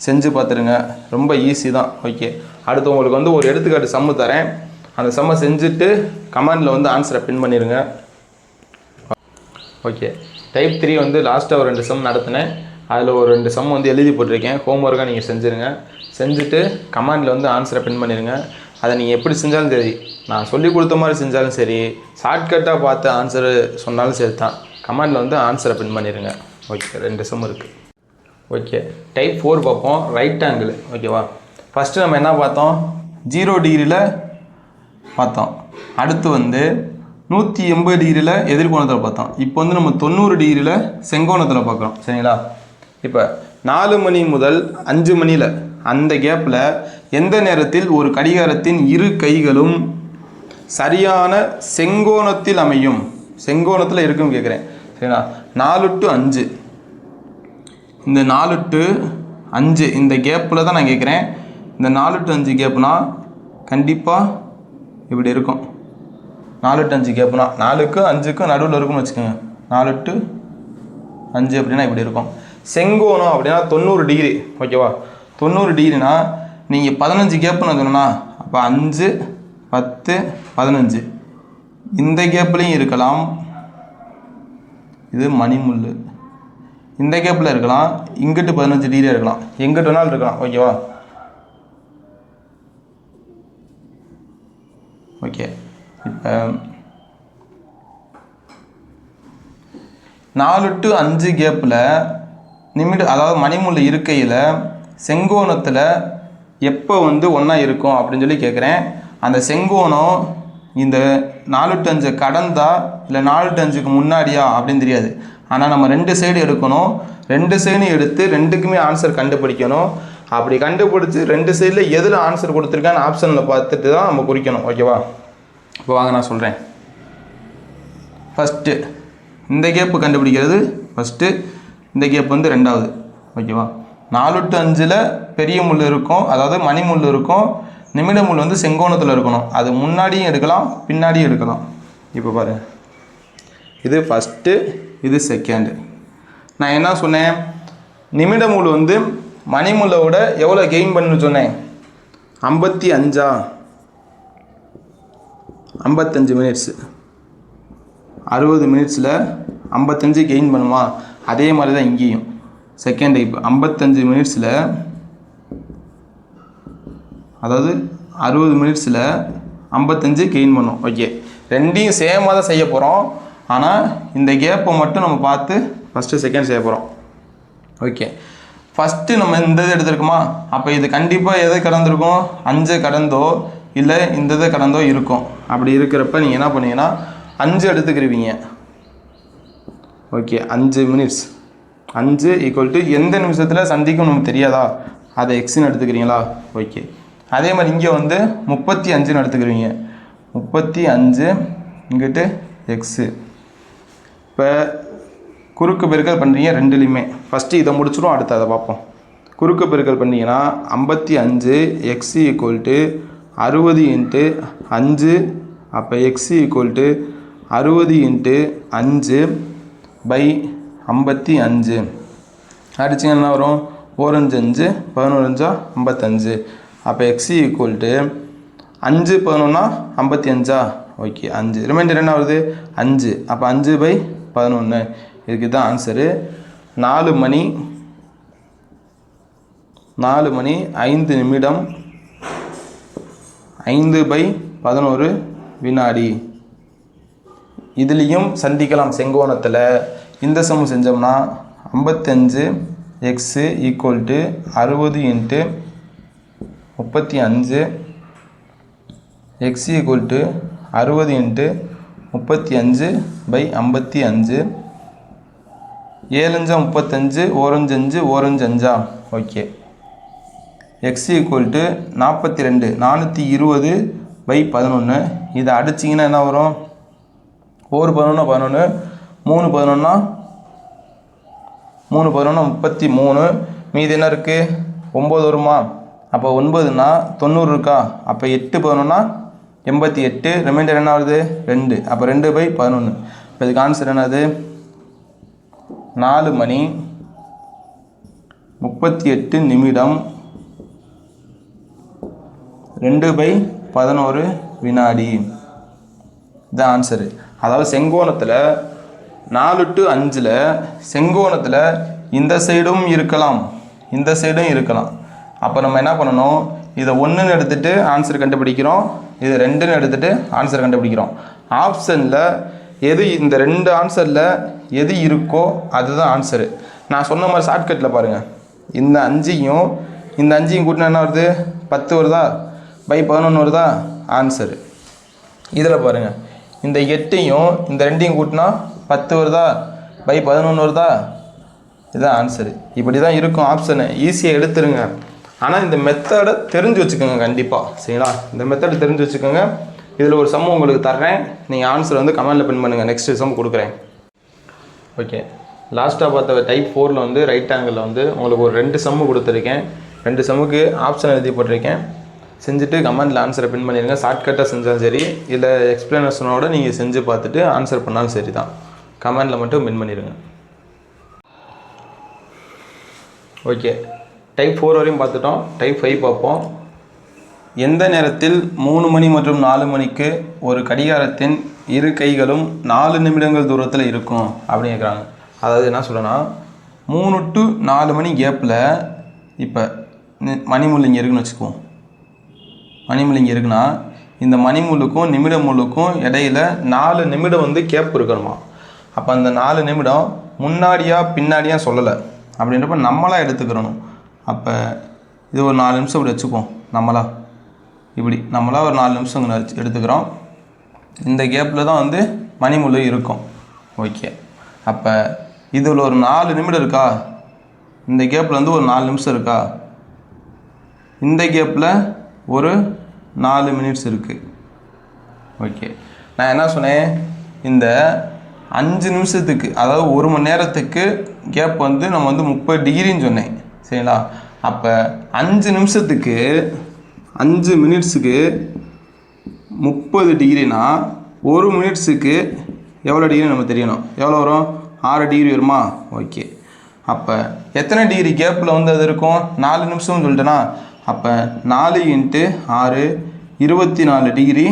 செஞ்சு பார்த்துருங்க, ரொம்ப ஈஸி தான். ஓகே, அடுத்து உங்களுக்கு வந்து ஒரு எடுத்துக்காட்டு சம்மு தரேன், அந்த சம்மை செஞ்சுட்டு கமெண்டில் வந்து ஆன்சரை பின் பண்ணிடுங்க. ஓகே, டைப் 3 வந்து லாஸ்ட்டாக ஒரு 2 சம் நடத்தினேன், அதில் ஒரு 2 சம் வந்து எழுதி போட்டிருக்கேன். ஹோம்ஒர்க்காக நீங்கள் செஞ்சுருங்க. செஞ்சுட்டு கமெண்டில் வந்து ஆன்சரை பின் பண்ணிடுங்க. அதை நீங்கள் எப்படி செஞ்சாலும் சரி, நான் சொல்லி கொடுத்த மாதிரி செஞ்சாலும் சரி, ஷார்ட்கட்டாக பார்த்து ஆன்சரு சொன்னாலும் சரி தான், கமெண்டில் வந்து ஆன்சரை பின் பண்ணிடுங்க. ஓகே, 2 சம் இருக்குது. ஓகே, டைப் 4 பார்ப்போம், ரைட் ஆங்கிள். ஓகேவா, ஃபஸ்ட்டு நம்ம என்ன பார்த்தோம், 0 டிகிரியில் பார்த்தோம். அடுத்து வந்து 180 டிகிரியில் எதிர்கோணத்தில் பார்த்தோம். இப்போ வந்து நம்ம 90 டிகிரியில் செங்கோணத்தில் பார்க்குறோம். சரிங்களா, இப்போ 4 மணி முதல் 5 மணியில் அந்த கேப்பில் எந்த நேரத்தில் ஒரு கடிகாரத்தின் இரு கைகளும் சரியான செங்கோணத்தில் அமையும், செங்கோணத்தில் இருக்குன்னு கேட்குறேன். சரிங்களா, 4 to 5, இந்த 4 to 5 இந்த கேப்பில் தான் நான் கேட்குறேன். இந்த 4 to 5 கேப்புனா கண்டிப்பாக இப்படி இருக்கும். 4 to 5 கேப்புனா 4க்கும் 5க்கும் நடுவில் இருக்கும்னு வச்சுக்கோங்க. 4 to 5 அப்படின்னா இப்படி இருக்கும். செங்கோணம் அப்படின்னா 90 டிகிரி. ஓகேவா, 90 டிகிரினா நீங்கள் 15 கேப்புன்னு சொன்னா அப்போ 5, 10, 15 இந்த கேப்லையும் இருக்கலாம். இது மணிமுள், இந்த கேப்பில் இருக்கலாம். இங்கிட்டு 15 டிகிரி இருக்கலாம், எங்கிட்ட வேணாலும் இருக்கலாம். ஓகேவா, ஓகே. இப்போ 4 to 5 கேப்பில் அதாவது மணிமுள் இருக்கையில் செங்கோணத்தில் எப்போ வந்து ஒன்றா இருக்கும் அப்படின்னு சொல்லி கேட்குறேன். அந்த செங்கோணம் இந்த 4 to 5 கடந்தா இல்லை 4 to 5க்கு முன்னாடியா அப்படின்னு தெரியாது. ஆனால் நம்ம 2 சைடு எடுக்கணும், 2 சைடும் எடுத்து 2க்குமே ஆன்சர் கண்டுபிடிக்கணும். அப்படி கண்டுபிடிச்சி 2 சைடில் எதில் ஆன்சர் கொடுத்துருக்கான்னு ஆப்ஷனில் பார்த்துட்டு தான் நம்ம குறிக்கணும். ஓகேவா, இப்போ வாங்க நான் சொல்கிறேன். ஃபஸ்ட்டு இந்த கேப்பு கண்டுபிடிக்கிறது ஃபஸ்ட்டு, இந்த கேப் வந்து 2வது. ஓகேவா, 4 to 5ல் பெரிய முள் இருக்கும், அதாவது மணிமுள் இருக்கும். நிமிட முள் வந்து செங்கோணத்தில் இருக்கணும். அது முன்னாடியும் எடுக்கலாம், பின்னாடியும் எடுக்கலாம். இப்போ பாருங்க, இது ஃபஸ்ட்டு, இது செகண்டு. நான் என்ன சொன்னேன், நிமிட முள் வந்து மணிமுள்ளை விட எவ்வளோ கெயின் பண்ணுன்னு சொன்னேன், 55 55 மினிட்ஸு, 60 மினிட்ஸில் 55 கெயின் பண்ணுமா. அதே மாதிரி தான் இங்கேயும் செகண்ட் டைப் 55 மினிட்ஸில், அதாவது 60 மினிட்ஸில் 55 கெயின் பண்ணும். ஓகே, ரெண்டையும் சேமாக தான் செய்ய போகிறோம். ஆனால் இந்த கேப்பை மட்டும் நம்ம பார்த்து ஃபஸ்ட்டு செகண்ட் செய்ய போகிறோம். ஓகே, ஃபஸ்ட்டு நம்ம இந்த இது எடுத்துருக்குமா, அப்போ இது கண்டிப்பாக எதை கடந்திருக்கும், 5 கடந்தோ இல்லை இந்த இதை கடந்தோ இருக்கும். அப்படி இருக்கிறப்ப நீங்கள் என்ன பண்ணீங்கன்னா 5 எடுத்துக்கிருவீங்க. ஓகே, 5 மினிட்ஸ், 5 ஈக்குவல் டு எந்த நிமிஷத்தில் சந்திக்கும் நமக்கு தெரியாதா, அதை எக்ஸ்ன்னு எடுத்துக்கிறீங்களா. ஓகே, அதே மாதிரி இங்கே வந்து 35ன்னு எடுத்துக்கிறீங்க. 35 இங்கிட்டு எக்ஸு. இப்போ குறுக்கு பெருக்கல் பண்ணுறீங்க ரெண்டுலேயுமே. ஃபஸ்ட்டு இதை முடிச்சிடும், அடுத்து அதை பார்ப்போம். குறுக்கு பெருக்கல் பண்ணிங்கன்னா 55 எக்ஸ் ஈக்குவல் டு 60 × 5. அப்போ எக்ஸ் ஈக்குவல் டு 60 × 5 பை 55. அடிச்சிங்கன்னா என்ன வரும், 4 5 5 11 55. அப்போ X equal to 5 11 55. Okay, 5 reminder என்ன வருது, 5. அப்போ 5/11. இதுக்கு தான் ஆன்சரு. 4 மணி 5 நிமிடம் 5/11 வினாடி. இதுலேயும் சந்திக்கலாம் செங்கோணத்தில். இந்த சமம் செஞ்சோம்னா 55 x equal to 60 × 35. X equal to 60 × 35/55. 7 5 35, 1 5 1 5. Okay, X equal to 42 420/11. இதை அடிச்சிங்கன்னா என்ன வரும், 4 11 11, 3 11 3 11 33, மீதி என்ன இருக்குது 9 வருமா? அப்போ 9னா 90 இருக்கா? அப்போ 8 11னா 88, ரிமைண்டர் என்ன வருது 2, அப்போ 2/11. இப்போ இதுக்கு ஆன்சர் என்னது 4 மணி 38 நிமிடம் 2/11 வினாடி. இதுதான் ஆன்சரு. அதாவது செங்கோணத்தில் 4 to 5ல் செங்கோணத்தில் இந்த சைடும் இருக்கலாம், இந்த சைடும் இருக்கலாம். அப்போ நம்ம என்ன பண்ணணும், இதை 1ன்னு எடுத்துகிட்டு ஆன்சர் கண்டுபிடிக்கிறோம், இது 2ன்னு எடுத்துகிட்டு ஆன்சர் கண்டுபிடிக்கிறோம். ஆப்ஷனில் எது இந்த 2 ஆன்சரில் எது இருக்கோ அதுதான் ஆன்சரு. நான் சொன்ன மாதிரி ஷார்ட்கட்டில் பாருங்கள், இந்த 5யும் இந்த 5யும் கூட்டினா என்ன வருது 10 வருதா, /11 வருதா ஆன்சரு. இதில் பாருங்கள், இந்த 8யும் இந்த 2யும் கூட்டினா 10 வருதா, /11 வருதா, இதுதான் ஆன்சரு. இப்படி தான் இருக்கும் ஆப்ஷனு. ஈஸியாக எடுத்துருங்க. ஆனால் இந்த மெத்தடை தெரிஞ்சு வச்சுக்கோங்க கண்டிப்பாக, சரிங்களா? இந்த மெத்தடை தெரிஞ்சு வச்சுக்கோங்க. இதில் ஒரு சம் உங்களுக்கு தர்றேன், நீங்கள் ஆன்சர் வந்து கமெண்டில் பின் பண்ணுங்கள். நெக்ஸ்ட் சம் கொடுக்குறேன். ஓகே, லாஸ்ட்டாக பார்த்த டைப் 4ல் வந்து ரைட் ஆங்கிளில் வந்து உங்களுக்கு ஒரு 2 சம்மு கொடுத்துருக்கேன். 2 சம்முக்கு ஆப்ஷன் எழுதி போட்டிருக்கேன். செஞ்சுட்டு கமெண்டில் ஆன்சரை பின் பண்ணிடுங்க. ஷார்ட்கட்டாக செஞ்சாலும் சரி, இல்லை எக்ஸ்ப்ளனேஷனோட நீங்கள் செஞ்சு பார்த்துட்டு ஆன்சர் பண்ணாலும் சரி தான். கமெண்டில் மட்டும் பின் பண்ணிடுங்க. ஓகே, டைப் 4 வரையும் பார்த்துட்டோம். டைப் 5 பார்ப்போம். எந்த நேரத்தில் 3 மணி மற்றும் 4 மணிக்கு ஒரு கடிகாரத்தின் இரு கைகளும் 4 நிமிடங்கள் தூரத்தில் இருக்கும் அப்படின்னு கேட்குறாங்க. அதாவது என்ன சொல்லணும்னா 3 to 4 மணி கேப்பில் இப்போ மணிமுள் இங்கே இருக்குன்னு வச்சுக்குவோம். மணிமுள் இங்கே இருக்குன்னா இந்த மணிமுள்ளுக்கும் நிமிட முள்ளுக்கும் இடையில 4 நிமிடம் வந்து கேப் இருக்கணுமா. அப்போ அந்த 4 நிமிடம் முன்னாடியா பின்னாடியா சொல்லலை, அப்படின்றப்ப நம்மளாக எடுத்துக்கிறணும். அப்போ இது ஒரு 4 நிமிஷம் இப்படி வச்சுப்போம். நம்மளாக ஒரு 4 நிமிஷம் எடுத்துக்கிறோம். இந்த கேப்பில் தான் வந்து மணிமுள் இருக்கும். ஓகே, அப்போ இதில் ஒரு 4 நிமிடம் இருக்கா, இந்த கேப்பில் வந்து ஒரு 4 நிமிஷம் இருக்கா, இந்த கேப்பில் ஒரு 4 மினிட்ஸ் இருக்குது. ஓகே, நான் என்ன சொன்னேன், இந்த 5 நிமிஷத்துக்கு அதாவது 1 மணி நேரத்துக்கு கேப் வந்து நம்ம வந்து 30 டிகிரின்னு சொன்னேன், சரிங்களா? அப்போ 5 நிமிஷத்துக்கு 5 மினிட்ஸுக்கு 30 டிகிரினா 1 மினிட்ஸுக்கு எவ்வளோ டிகிரி நம்ம தெரியணும். எவ்வளோ வரும், 6 டிகிரி வருமா? ஓகே, அப்போ எத்தனை டிகிரி கேப்பில் வந்து அது இருக்கும், 4 நிமிஷம்னு சொல்லிட்டேன்னா, அப்போ 4 × 6 24 டிகிரி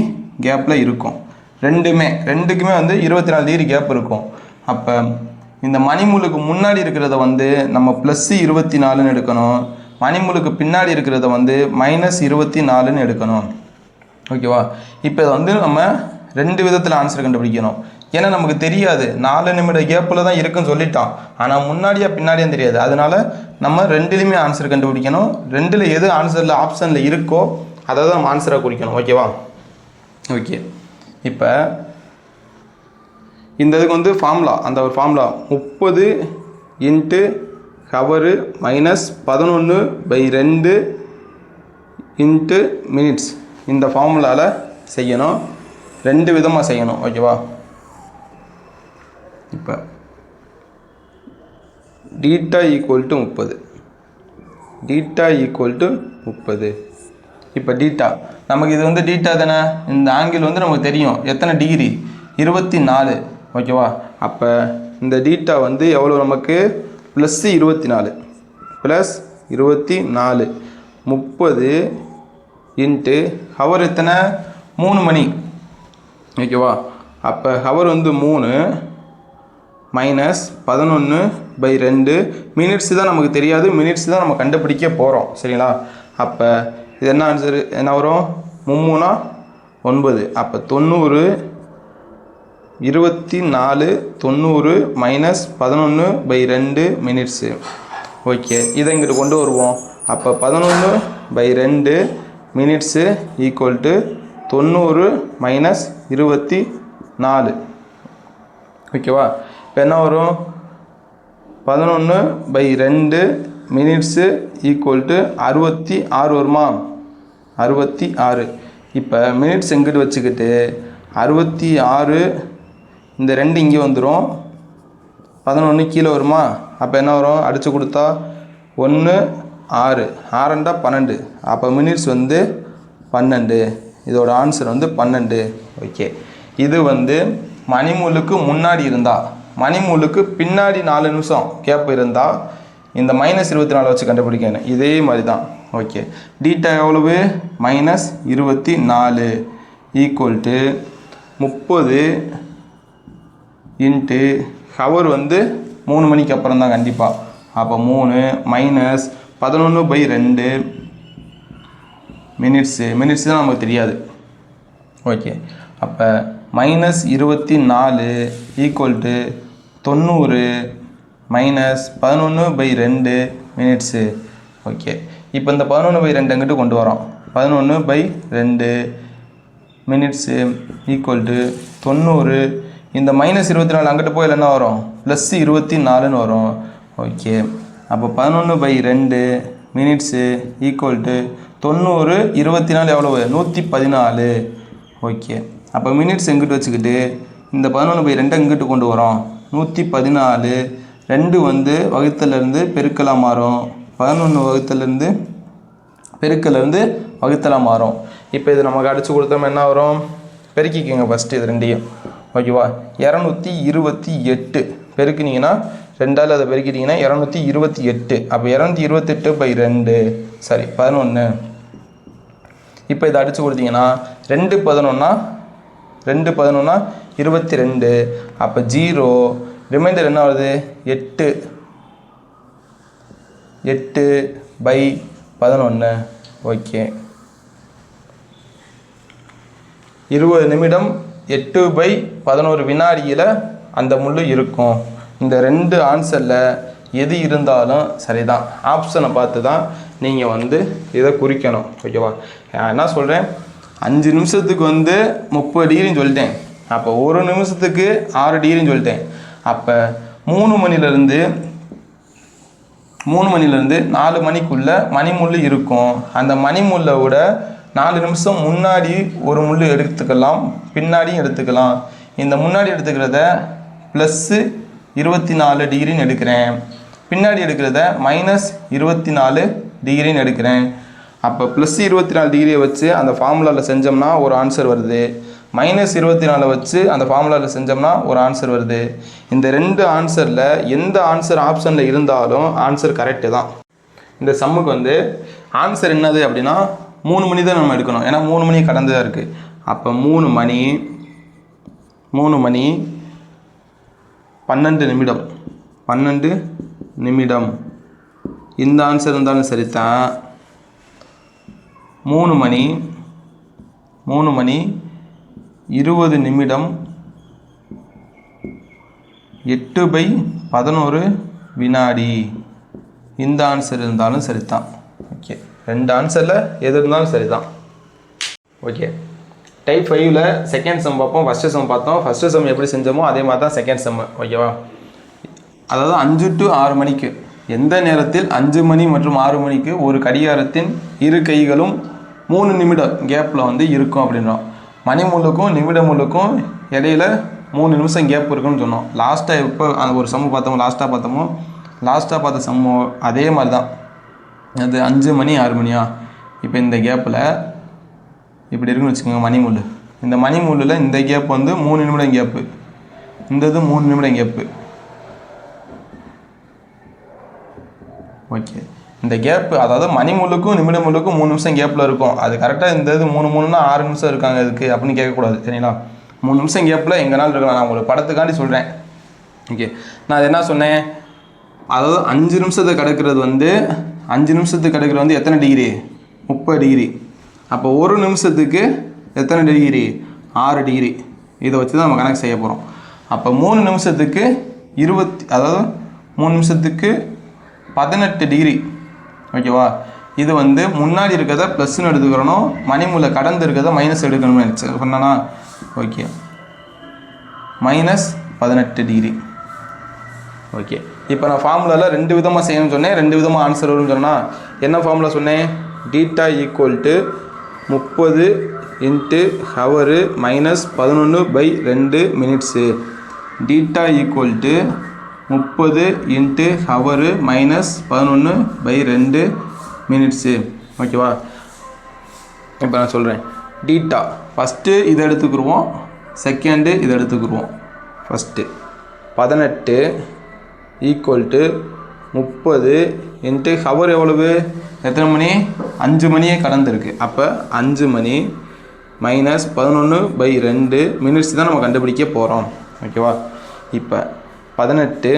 கேப்பில் இருக்கும். ரெண்டுக்குமே வந்து 24 டிகிரி கேப் இருக்கும். அப்போ இந்த மணிமுளுக்கு முன்னாடி இருக்கிறத வந்து நம்ம +24ன்னு எடுக்கணும், மணிமுளுக்கு பின்னாடி இருக்கிறத வந்து -24ன்னு எடுக்கணும். ஓகேவா? இப்போ இதை வந்து நம்ம 2 விதத்தில் ஆன்சர் கண்டுபிடிக்கணும். ஏன்னா நமக்கு தெரியாது, 4 நிமிட கேப்பில் தான் இருக்குன்னு சொல்லிட்டோம், ஆனால் முன்னாடியா பின்னாடியும் தெரியாது. அதனால் நம்ம 2லையுமே ஆன்சர் கண்டுபிடிக்கணும். 2ல் எது ஆன்சரில் ஆப்ஷனில் இருக்கோ அதை தான் நம்ம ஆன்சராக குறிக்கணும். ஓகேவா? ஓகே, இப்போ இந்த இதுக்கு வந்து ஃபார்முலா, அந்த ஒரு ஃபார்முலா 30 × ஹவரு -11/2 × மினிட்ஸ். இந்த ஃபார்முலாவில் செய்யணும். 2 விதமாக செய்யணும். ஓகேவா? இப்போ டீட்டா = 30, டீட்டா = 30. இப்போ டீட்டா நமக்கு இது வந்து டீட்டா தானே, இந்த ஆங்கிள் வந்து நமக்கு தெரியும் எத்தனை டிகிரி, 24. ஓகேவா? அப்போ இந்த டீட்டா வந்து எவ்வளோ நமக்கு, +24 30 × ஹவர் எத்தனை, 3 மணி. ஓகேவா? அப்போ ஹவர் வந்து 3 -11/2 மினிட்ஸ் தான் நமக்கு தெரியாது, மினிட்ஸ் தான் நம்ம கண்டுபிடிக்க போகிறோம், சரிங்களா? அப்போ இது என்ன ஆன்சரு, என்ன வரும், 3 × 9. அப்போ 90 24 90 -11/2 மினிட்ஸு. ஓகே, இதை இங்கிட்டு கொண்டு வருவோம். அப்போ 11/2 மினிட்ஸு = 90 - 24. ஓகேவா? இப்போ என்ன வரும், 11/2 மினிட்ஸு = 66 வருமா, 66. இப்போ மினிட்ஸ் எங்கிட்டு வச்சுக்கிட்டு 66, இந்த 2 இங்கே வந்துடும், 11 கீழே வருமா, அப்போ என்ன வரும்? அடித்து கொடுத்தா 1 6 6 12. அப்போ மினிட்ஸ் வந்து 12. இதோட ஆன்சர் வந்து 12. ஓகே, இது வந்து மணிமூலுக்கு முன்னாடி இருந்தால், மணிமூலுக்கு பின்னாடி 4 நிமிஷம் கேப் இருந்தால் இந்த -24 வச்சு கண்டுபிடிக்கணும். இதே மாதிரி தான். ஓகே, டீட்டா எவ்வளவு? -24 ஈக்குவல் டு 30 இன்ட்டு ஹவர் வந்து 3 மணிக்கு அப்புறம் தான் கண்டிப்பாக. அப்போ 3 மைனஸ் 11/2 மினிட்ஸு தான் நமக்கு தெரியாது. ஓகே, அப்போ -24 equal to 90 minus 11/2 minutes. Okay, இப்போ இந்த 11/2 அங்கிட்டு கொண்டு வரோம். 11/2 மினிட்ஸு ஈக்குவல் டு 90. இந்த -24 அங்கிட்டு போய் என்ன வரும்? +24ன்னு வரும். ஓகே, அப்போ 11/2 மினிட்ஸு ஈக்குவல் டு 90 24 எவ்வளவு? 114. ஓகே, அப்போ மினிட்ஸ் எங்கிட்டு வச்சுக்கிட்டு இந்த 11/2 இங்கிட்டு கொண்டு வரோம். 114. 2 வந்து வகுத்தலேருந்து பெருக்கலாக மாறும். 11 வகுத்தலேருந்து பெருக்கலேருந்து வகுத்தலாக மாறும். இப்போ இது நமக்கு அடித்து கொடுத்தோம் என்ன வரும்? பெருக்கிக்கோங்க ஃபஸ்ட்டு இது ரெண்டையும். ஓகேவா? 228 பெருக்கினீங்கன்னா 2ஆல் அதை பெருக்கிட்டிங்கன்னா 228. அப்போ 228/2 சரி 11. இப்போ இதை அடித்து கொடுத்தீங்கன்னா 2 11 22. அப்போ 0. ரிமைண்டர் என்ன வருது? 8/11. ஓகே, 20 நிமிடம் 8/11 வினாடியில் அந்த முள் இருக்கும். இந்த 2 ஆன்சரில் எது இருந்தாலும் சரிதான். ஆப்ஷனை பார்த்து தான் நீங்கள் வந்து இதை குறிக்கணும். ஓகேவா? என்ன சொல்கிறேன்? 5 நிமிஷத்துக்கு வந்து 30 டிகிரின்னு சொல்லிட்டேன். அப்போ 1 நிமிஷத்துக்கு 6 டிகிரின்னு சொல்லிட்டேன். அப்போ 3 மணிலேருந்து 4 மணிக்குள்ளே மணிமுள் இருக்கும். அந்த மணிமுள்ளை விட 4 நிமிஷம் முன்னாடி ஒரு முள் எடுத்துக்கலாம், பின்னாடியும் எடுத்துக்கலாம். இந்த முன்னாடி எடுத்துக்கிறத +24 டிகிரின்னு எடுக்கிறேன், பின்னாடி எடுக்கிறத -24 டிகிரின்னு எடுக்கிறேன். அப்போ +24 டிகிரியை வச்சு அந்த ஃபார்முலாவில் செஞ்சோம்னா ஒரு ஆன்சர் வருது, -24 வச்சு அந்த ஃபார்முலாவில் செஞ்சோம்னா ஒரு ஆன்சர் வருது. இந்த 2 ஆன்சரில் எந்த ஆன்சர் ஆப்ஷனில் இருந்தாலும் ஆன்சர் கரெக்டு தான். இந்த சம்முக்கு வந்து ஆன்சர் என்னது அப்படின்னா 3 மணி தான் நம்ம எடுக்கணும். ஏன்னா 3 மணி கடந்து தான் இருக்குது. அப்போ 3 மணி 12 நிமிடம் இந்த ஆன்சர் இருந்தாலும் சரிதான். 3 மணி 20 நிமிடம் 8/11 வினாடி இந்த ஆன்சர் இருந்தாலும் சரிதான். ஓகே, 2 ஆன்சரில் எது இருந்தாலும் சரிதான். ஓகே, டைப் 5ல் செகண்ட் சம் பார்ப்போம். ஃபஸ்ட்டு சம் பார்த்தோம். ஃபஸ்ட்டு சம் எப்படி செஞ்சோமோ அதே மாதிரி தான் செகண்ட் சம். ஓகேவா? அதாவது 5 to 6 மணிக்கு எந்த நேரத்தில் 5 மணி மற்றும் 6 மணிக்கு ஒரு கடிகாரத்தின் இரு கைகளும் 3 நிமிடம் கேப்பில் வந்து இருக்கும் அப்படின்றோம். மணிமுள்ளுக்கும் நிமிடமுள்ளுக்கும் இடையில 3 நிமிஷம் கேப் இருக்குன்னு சொன்னோம். லாஸ்ட்டாக எப்போ அந்த ஒரு சம்மு பார்த்தோமோ, லாஸ்ட்டாக பார்த்த சம்மோ அதே மாதிரி தான். அது 5 மணி 6 மணியா? இப்போ இந்த கேப்பில் இப்படி இருக்குன்னு வச்சுக்கோங்க மணிமுள். இந்த மணிமுள்ளில் இந்த கேப் வந்து 3 நிமிடம் கேப்பு, இந்த இது 3 நிமிடம் கேப்பு. ஓகே, இந்த கேப்பு அதாவது மணிமுள்ளுக்கும் நிமிடமுள்ளுக்கும் 3 நிமிஷம் கேப்பில் இருக்கும். அது கரெக்டாக இந்த இது 3 6 நிமிஷம் இருக்காங்க இதுக்கு அப்படின்னு கேட்கக்கூடாது. சரிங்களா? 3 நிமிஷம் கேப்பில் எங்கேனாலும் இருக்கலாம். நான் உங்களுக்கு படத்துக்காண்டி சொல்கிறேன். ஓகே, நான் அது என்ன சொன்னேன்? அதாவது 5 நிமிஷத்தை கிடக்கிறது வந்து 5 நிமிஷத்துக்கு கிடக்கிறது வந்து எத்தனை டிகிரி? 30 டிகிரி. அப்போ 1 நிமிஷத்துக்கு எத்தனை டிகிரி? 6 டிகிரி. இதை வச்சு தான் நம்ம கணக்கு செய்ய போகிறோம். அப்போ 3 நிமிஷத்துக்கு 3 நிமிஷத்துக்கு 18 டிகிரி. ஓகேவா? இது வந்து முன்னாடி இருக்கிறத ப்ளஸ்ன்னு எடுத்துக்கிறணும், மணிமுள்ள கடந்து இருக்கிறத மைனஸ் எடுக்கணும்னு சொன்னா. Okay, -18 degree. ஓகே, இப்போ நான் ஃபார்முலாவில் 2 விதமாக செய்யணும்னு சொன்னேன், 2 விதமாக ஆன்சர் வரும்னு சொன்னால் என்ன ஃபார்முலா சொன்னேன்? Theta equal to 30 into hour -11/2 minutes. Theta equal to 30 into hour minus 11/2 minutes. ஓகேவா? இப்போ நான் சொல்கிறேன். டீட்டா ஃபஸ்ட்டு இதை எடுத்துக்கிடுவோம், செகண்டு இதை எடுத்துக்கிடுவோம். ஃபஸ்ட்டு 18 ஈக்குவல் 30 இன்ட்டு ஹவர் எவ்வளவு, எத்தனை மணி, 5 மணியே கடந்திருக்கு. அப்போ 5 மணி மைனஸ் 11/2 மினிட்ஸ் தான் நம்ம கண்டுபிடிக்க போகிறோம். ஓகேவா? இப்போ 18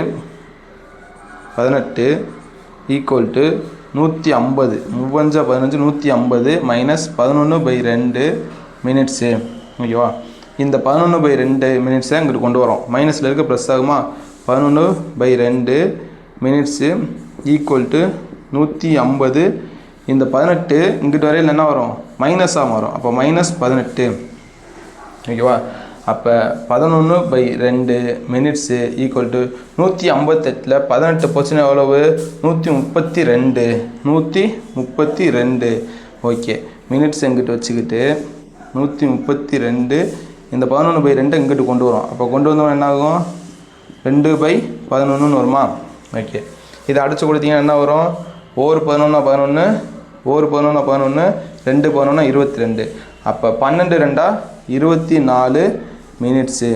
ஈக்குவல் 150, 3×15 150 மைனஸ் 11/2 மினிட்ஸு. ஓகேவா? இந்த 11/2 மினிட்ஸை இங்கிட்டு கொண்டு வரோம். மைனஸில் இருக்க ப்ளஸ் ஆகுமா? 11/2 மினிட்ஸு ஈக்குவல் 150. இந்த 18 இங்கிட்டு வரையில் என்ன வரும்? மைனஸாக மாறும். அப்போ -18. ஓகேவா? அப்போ 11/2 மினிட்ஸு ஈக்குவல் 158. 18 போச்சுன்னா எவ்வளவு? 132. ஓகே, மினிட்ஸ் எங்கிட்ட வச்சுக்கிட்டு 132 இந்த 11/2 இங்கிட்டு கொண்டு வரும். அப்போ கொண்டு வந்தோம் என்ன ஆகும்? 2/11 வருமா? ஓகே, இதை அடித்து கொடுத்தீங்கன்னா என்ன வரும்? 11 11, 11 2 11 22. அப்போ 12 2 24 மினிட்ஸு.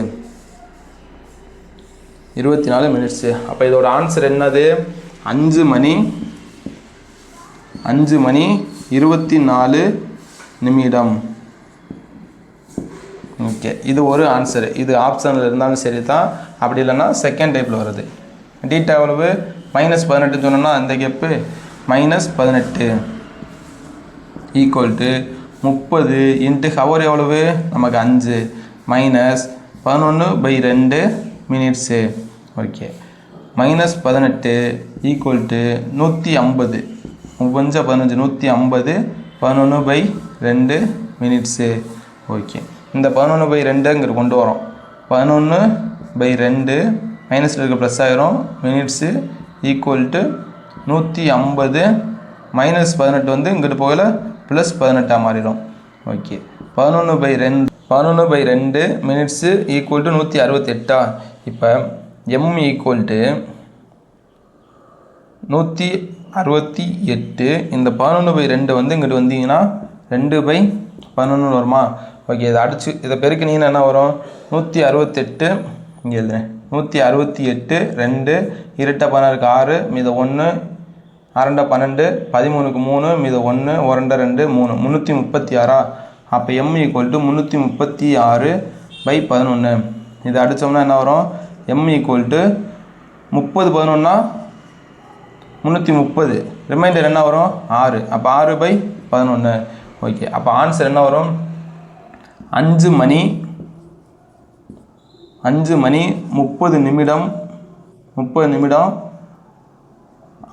24 மினிட்ஸு. அப்போ இதோட ஆன்சர் என்னது? 5 மணி 24 நிமிடம். ஓகே, இது ஒரு ஆன்சரு. இது ஆப்ஷனில் இருந்தாலும் சரி தான், அப்படி இல்லைன்னா செகண்ட் டைப்பில் வருது. டீட்டா எவ்வளவு? -18 சொன்னோன்னா அந்த கேப்பு -18 ஈக்குவல் 30 இன்ட்டு ஹவர் எவ்வளவு? நமக்கு 5 minus 11/2 minutes. Okay, -18 equal 150, 3×15 150 11/2 minutes. Okay, இந்த 11/2 இங்கே கொண்டு வரோம். 11/2 மைனஸில் இருக்க ப்ளஸ் ஆகிரும். மினிட்ஸு ஈக்குவல் 150 -18 வந்து இங்கிட்டு போகல +18 மாறிடும். Okay, 11/2 minutes equal 168. இப்போ எம் ஈக்குவல் 168. இந்த 11/2 வந்து இங்கிட்டு வந்தீங்கன்னா 2/11 வருமா? ஓகே, இதை அடிச்சு இதை பெருக்கினீங்கன்னா என்ன வரும்? 168 இங்கே எழுதுறேன். 168 2 இரட்டை 16 6 மீத 1 2 12 13 3 மீத 1 1 2 3 336. அப்போ எம் ஈக்குவல் 336/11. இதை அடித்தோம்னா என்ன வரும்? M equal 30 11 330. ரிமைண்டர் என்ன வரும்? 6. அப்போ 6/11. ஓகே, அப்போ ஆன்சர் என்ன வரும்? 5 மணி 30 நிமிடம்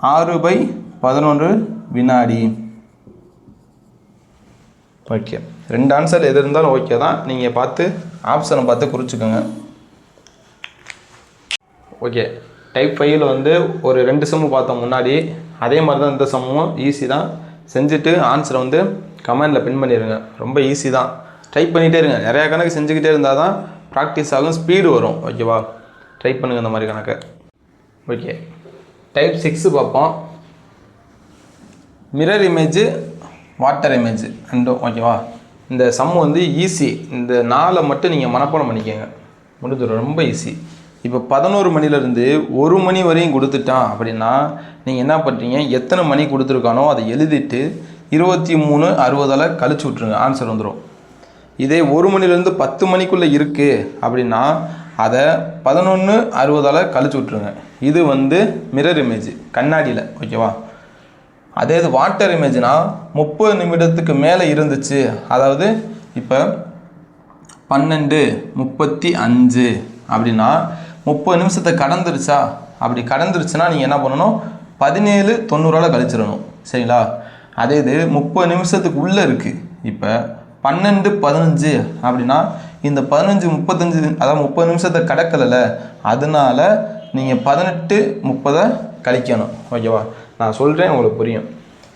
6/11 வினாடி. ஓகே, 2 ஆன்சர் எது இருந்தாலும் ஓகே தான். நீங்கள் பார்த்து ஆப்ஷனை பார்த்து குறிச்சிக்கோங்க. ஓகே, டைப் 5ல் வந்து ஒரு 2 சம்மு பார்த்தோம் முன்னாடி. அதே மாதிரி தான் இந்த சம்மும் ஈஸி தான். செஞ்சுட்டு ஆன்சரை வந்து கமெண்டில் பின் பண்ணிடுங்க. ரொம்ப ஈஸி தான். ட்ரை பண்ணிகிட்டே இருங்க. நிறையா கணக்கு செஞ்சுக்கிட்டே இருந்தால் தான் ப்ராக்டிஸ் ஆகும், ஸ்பீடு வரும். ஓகேவா? ட்ரை பண்ணுங்கள் இந்த மாதிரி கணக்கை. ஓகே, டைப் 6 பார்ப்போம். மிரர் இமேஜு, வாட்டர் இமேஜ் ரெண்டும். ஓகேவா? இந்த சம் வந்து ஈஸி. இந்த 4 மட்டும் நீங்கள் மனப்பாடம் பண்ணிக்கோங்க, முடிஞ்சிடும். ரொம்ப ஈஸி. இப்போ 11 மணிலேருந்து 1 மணி வரையும் கொடுத்துட்டான் அப்படின்னா நீங்கள் என்ன பண்ணுறீங்க? எத்தனை மணி கொடுத்துருக்கானோ அதை எழுதிட்டு 23:60 கழிச்சு விட்ருங்க, ஆன்சர் வந்துடும். இதே 1 மணிலேருந்து 10 மணிக்குள்ளே இருக்குது அப்படின்னா அதை 11:60 கழிச்சு விட்ருங்க. இது வந்து மிரர் இமேஜ், கண்ணாடியில். ஓகேவா? அதே இது வாட்டர் இமேஜ்னால் 30 நிமிடத்துக்கு மேலே இருந்துச்சு. அதாவது இப்போ 12:35 அப்படின்னா 30 நிமிஷத்தை கடந்துருச்சா? அப்படி கடந்துருச்சுன்னா நீங்கள் என்ன பண்ணணும்? 17:90 கழிச்சிடணும். சரிங்களா? அதே இது 30 நிமிஷத்துக்கு உள்ளே இருக்குது. இப்போ 12:15 அப்படின்னா இந்த 15:35, அதாவது 30 நிமிஷத்தை கடக்கலை, அதனால நீங்கள் 18:30 கழிக்கணும். ஓகேவா? நான் சொல்கிறேன், உங்களுக்கு புரியும்.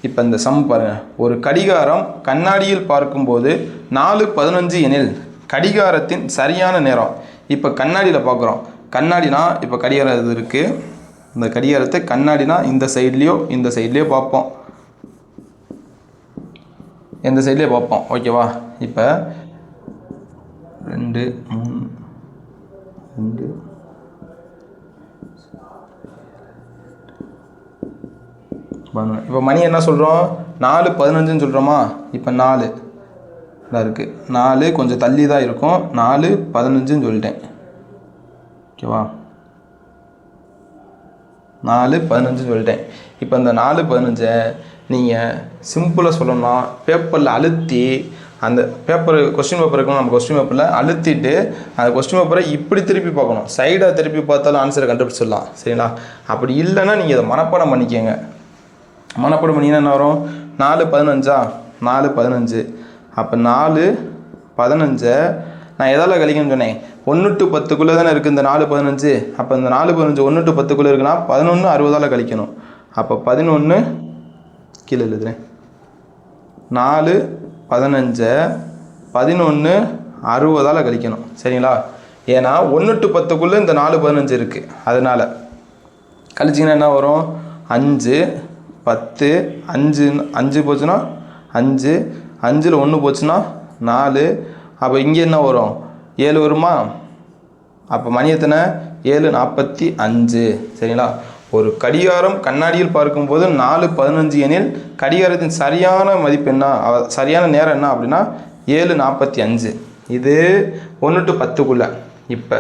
இப்போ இந்த சம் பாருங்கள். ஒரு கடிகாரம் கண்ணாடியில் பார்க்கும்போது 4:15 எனில் கடிகாரத்தின் சரியான நேரம். இப்போ கண்ணாடியில் பார்க்குறோம், கண்ணாடினா இப்போ கடிகாரம் இது இருக்குது, இந்த கடிகாரத்தை கண்ணாடினா இந்த சைட்லேயோ பார்ப்போம், எந்த சைட்லேயே பார்ப்போம். ஓகேவா? இப்போ 2 3 2 இப்போ மணி என்ன சொல்கிறோம்? 4:15ன்னு சொல்கிறோமா? இப்போ 4 தான் இருக்குது, 4 கொஞ்சம் தள்ளி தான் இருக்கும், 4:15ன்னு சொல்லிட்டேன். ஓகேவா? 4:15 சொல்லிட்டேன். இப்போ இந்த 4:15 நீங்கள் சிம்பிளாக சொல்லணும்னா பேப்பரில் அழுத்தி, அந்த கொஸ்டின் பேப்பர் இருக்கணும், நம்ம கொஸ்டின் பேப்பரில் அழுத்திட்டு அந்த கொஸ்டின் பேப்பரை இப்படி திருப்பி பார்க்கணும். சைடாக திருப்பி பார்த்தாலும் ஆன்சரை கண்டுபிடிச்சிடலாம். சரிங்களா? அப்படி இல்லைன்னா நீங்கள் இதை மனப்பாடம் பண்ணிக்கோங்க. மனப்பாடம் பண்ணிங்கன்னா என்ன வரும்? 4:15 4:15. அப்போ 4:15 நான் எதால் கழிக்கணும்னு சொன்னேன்? 1 to 10க்குள்ளே தானே இருக்குது இந்த 4:15. அப்போ இந்த 4:15 1 to 10க்குள்ளே இருக்குன்னா 11:60 கழிக்கணும். அப்போ 11 கீழே எழுதுறேன், 4:15 11:60 கழிக்கணும். சரிங்களா? ஏன்னா 1 to 10க்குள்ளே இந்த 4:15 இருக்குது, அதனால் கழிச்சிங்கன்னா என்ன வரும்? 5 10 5 போச்சுன்னா 5 5ல் 1 போச்சுன்னா 4. அப்போ இங்கே என்ன வரும்? 7 வருமா? அப்போ மணி எத்தனை? 7:45. சரிங்களா? ஒரு கடிகாரம் கண்ணாடியில் பார்க்கும்போது 4:15 எனில் கடிகாரத்தின் சரியான மதிப்பு என்ன, சரியான நேரம் என்ன அப்படின்னா 7:45. இது 1 to 10க்குள்ளே. இப்போ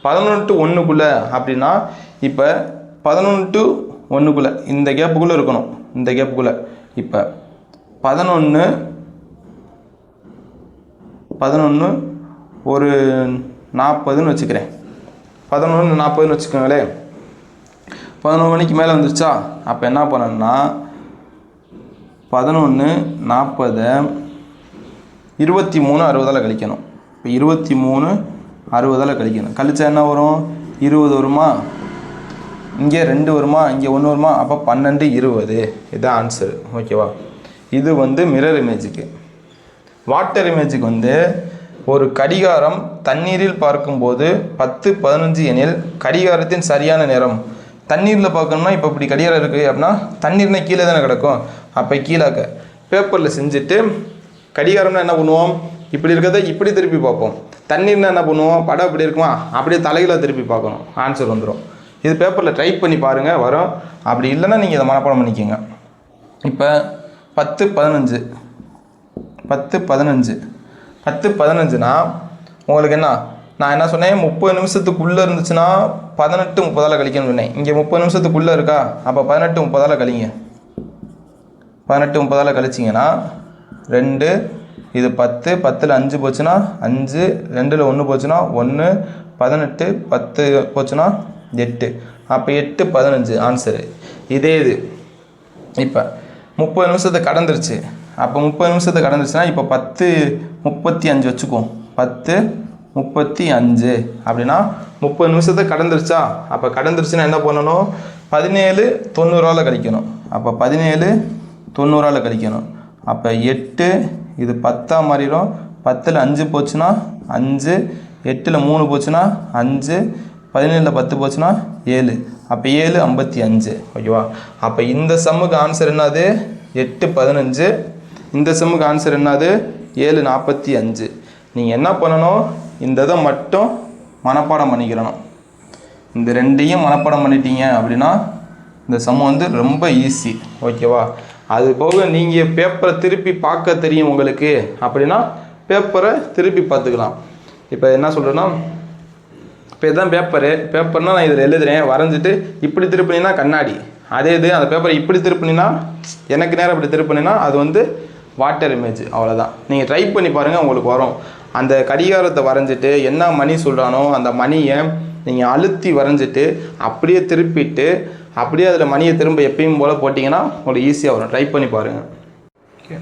11 to 1க்குள்ளே அப்படின்னா இப்போ 11 to 1க்குள்ளே இந்த கேப்புக்குள்ளே இருக்கணும், இந்த கேப்புக்குள்ளே. இப்போ 11 ஒரு 40ன்னு வச்சுக்கிறேன், 11:40ன்னு வச்சுக்கோங்களேன். 11 மணிக்கு மேலே வந்துருச்சா? அப்போ என்ன பண்ணணும்னா 11:40 23:60 கழிக்கணும். இப்போ 23:60 கழிக்கணும். கழிச்சா என்ன வரும்? 20 வருமா? இங்கே 2 வருமா? இங்கே 1 வருமா? அப்போ 12:20. இதுதான் ஆன்சரு. ஓகேவா? இது வந்து மிரர் இமேஜுக்கு. வாட்டர் இமேஜுக்கு வந்து ஒரு கடிகாரம் தண்ணீரில் பார்க்கும்போது 10:15 எனில் கடிகாரத்தின் சரியான நேரம். தண்ணீரில் பார்க்கணும்னா இப்போ இப்படி கடிகாரம் இருக்குது அப்படின்னா தண்ணீர்னா கீழே தானே கிடக்கும். அப்போ கீழாக்க பேப்பரில் செஞ்சுட்டு கடிகாரம்னா என்ன பண்ணுவோம்? இப்படி இருக்கிறத இப்படி திருப்பி பார்ப்போம். தண்ணீர்னா என்ன பண்ணுவோம்? படம் இப்படி இருக்குமா? அப்படியே தலையில் திருப்பி பார்க்கணும், ஆன்சர் வந்துடும். இது பேப்பரில் டைப் பண்ணி பாருங்கள், வரும். அப்படி இல்லைன்னா நீங்கள் இதை மனப்பாடம் பண்ணிக்கோங்க. இப்போ 10:15னா உங்களுக்கு என்ன? நான் என்ன சொன்னேன்? 30 நிமிஷத்துக்குள்ளே இருந்துச்சுன்னா 18:30 கழிக்கணும்னு சொன்னேன். இங்கே 30 நிமிஷத்துக்குள்ளே இருக்கா? அப்போ 18:30 கழிங்க. 18:30 கழிச்சிங்கன்னா 2, இது 10, 10ல் 5 போச்சுன்னா 5, 2ல் 1 போச்சுன்னா 1, 18, 10 போச்சுன்னா 8. அப்போ 8:15 ஆன்சரு. இதே இது இப்போ 30 நிமிஷத்தை கடந்துருச்சு. அப்போ 30 நிமிஷத்தை கடந்துருச்சுன்னா இப்போ 10:35 வச்சுக்குவோம். 10:35 அப்படின்னா 30 நிமிஷத்தை கடந்துருச்சா? அப்போ கடந்துருச்சுன்னா என்ன பண்ணணும்? 17:90 கழிக்கணும். அப்போ 17:90 கழிக்கணும். அப்போ 8, இது 10 மாறிடும். 10ல் 5 போச்சுன்னா 5, 8ல் 3 போச்சுன்னா 5, 17ல் 10 போச்சுன்னா 7. அப்போ 7:55. ஓகேவா? அப்போ இந்த சம்முக்கு ஆன்சர் என்னது? 8:15. இந்த சம்முக்கு ஆன்சர் என்னது? 7:45. நீங்கள் என்ன பண்ணணும்? இந்த இதை மட்டும் மனப்பாடம் பண்ணிக்கிறணும். இந்த ரெண்டையும் மனப்பாடம் பண்ணிட்டீங்க அப்படின்னா இந்த சம் வந்து ரொம்ப ஈஸி. ஓகேவா? அது போக நீங்கள் பேப்பரை திருப்பி பார்க்க தெரியும் உங்களுக்கு அப்படின்னா பேப்பரை திருப்பி பார்த்துக்கலாம். இப்போ என்ன சொல்கிறேன்னா, இப்போ இதுதான் பேப்பர்னால் நான் இதில் எழுதுகிறேன், வரைஞ்சிட்டு இப்படி திருப்பினா கண்ணாடி. அதே இது அந்த பேப்பரை இப்படி திருப்பினா, எனக்கு நேரம் இப்படி திருப்பினா அது வந்து வாட்டர் இமேஜ். அவ்வளோதான். நீங்கள் ட்ரை பண்ணி பாருங்கள், உங்களுக்கு வரும். அந்த கடிகாரத்தை வரைஞ்சிட்டு என்ன மணி சொல்கிறானோ அந்த மணியை நீங்கள் அழுத்தி வரைஞ்சிட்டு அப்படியே திருப்பிட்டு அப்படியே அதில் மணியை திரும்ப எப்பயும் போல் போட்டிங்கன்னா உங்களுக்கு ஈஸியாக வரும். ட்ரை பண்ணி பாருங்கள். ஓகே,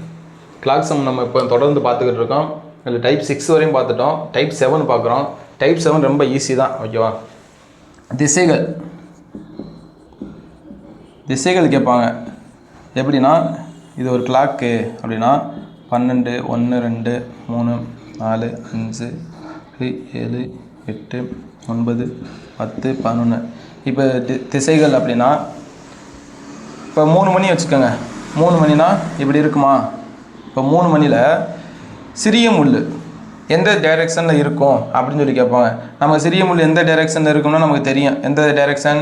கிளாக் சம் நம்ம இப்போ தொடர்ந்து பார்த்துக்கிட்டு இருக்கோம். இதில் டைப் 6 வரையும் பார்த்துட்டோம். டைப் 7 பார்க்குறோம். டைப் 7 ரொம்ப ஈஸி தான். ஓகேவா? திசைகள் கேட்பாங்க. எப்படின்னா, இது ஒரு கிளாக்கு அப்படின்னா 12, 1, 2, 3, 4, 5, 6, 7, 8, 9 10 11. இப்போ திசைகள் அப்படின்னா இப்போ 3 மணி வச்சுக்கோங்க. 3 மணினா இப்படி இருக்குமா? இப்போ 3 மணியில் சிறிய முள் எந்த டைரெக்ஷனில் இருக்கும் அப்படின்னு சொல்லி கேட்பாங்க. நம்ம சிறிய முள் எந்த டைரெக்ஷனில் இருக்கும்னா நமக்கு தெரியும். எந்த டைரெக்ஷன்?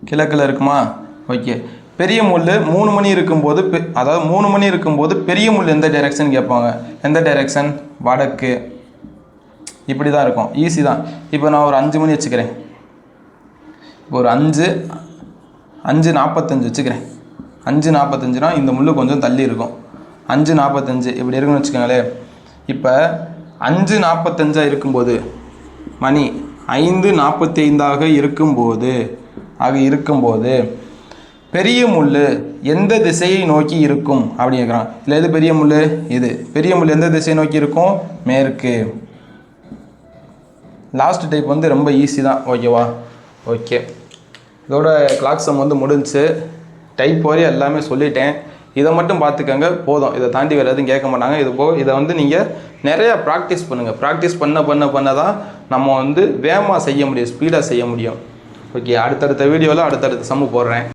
கிழக்கில் இருக்குமா? ஓகே. பெரிய முள் 3 மணி இருக்கும்போது அதாவது 3 மணி இருக்கும்போது பெரிய முள் எந்த டைரெக்ஷன் கேட்பாங்க. எந்த டைரெக்ஷன்? வடக்கு. இப்படி தான் இருக்கும். ஈஸி தான். இப்போ நான் ஒரு 5 மணி வச்சுக்கிறேன். இப்போ ஒரு 5:45 வச்சுக்கிறேன். 5:45னா இந்த முள் கொஞ்சம் தள்ளி இருக்கும். 5:45 இப்படி இருக்குன்னு வச்சுக்கோங்களேன். இப்போ 5:45 இருக்கும்போது மணி 5:45 இருக்கும்போது பெரிய முள் எந்த திசையை நோக்கி இருக்கும் அப்படின்னு கேட்குறான். இல்லை எது பெரிய முள்? இது பெரிய முள் எந்த திசையை நோக்கி இருக்கும்? மேற்கு. லாஸ்ட் டைப் வந்து ரொம்ப ஈஸி தான். ஓகேவா? ஓகே. இதோட கிளாக் சம் வந்து முடிஞ்சு. டைப் வரையும் எல்லாமே சொல்லிட்டேன். இதை மட்டும் பார்த்துக்கங்க போதும். இதை தாண்டி வேறு எதுவும் கேட்க மாட்டாங்க. இதை வந்து நீங்கள் நிறையா ப்ராக்டிஸ் பண்ணுங்கள். ப்ராக்டிஸ் பண்ண தான் நம்ம வந்து வேகமாக செய்ய முடியும், ஸ்பீடாக செய்ய முடியும். ஓகே. அடுத்தடுத்த வீடியோவில் அடுத்தடுத்த சம்மு போடுறேன்.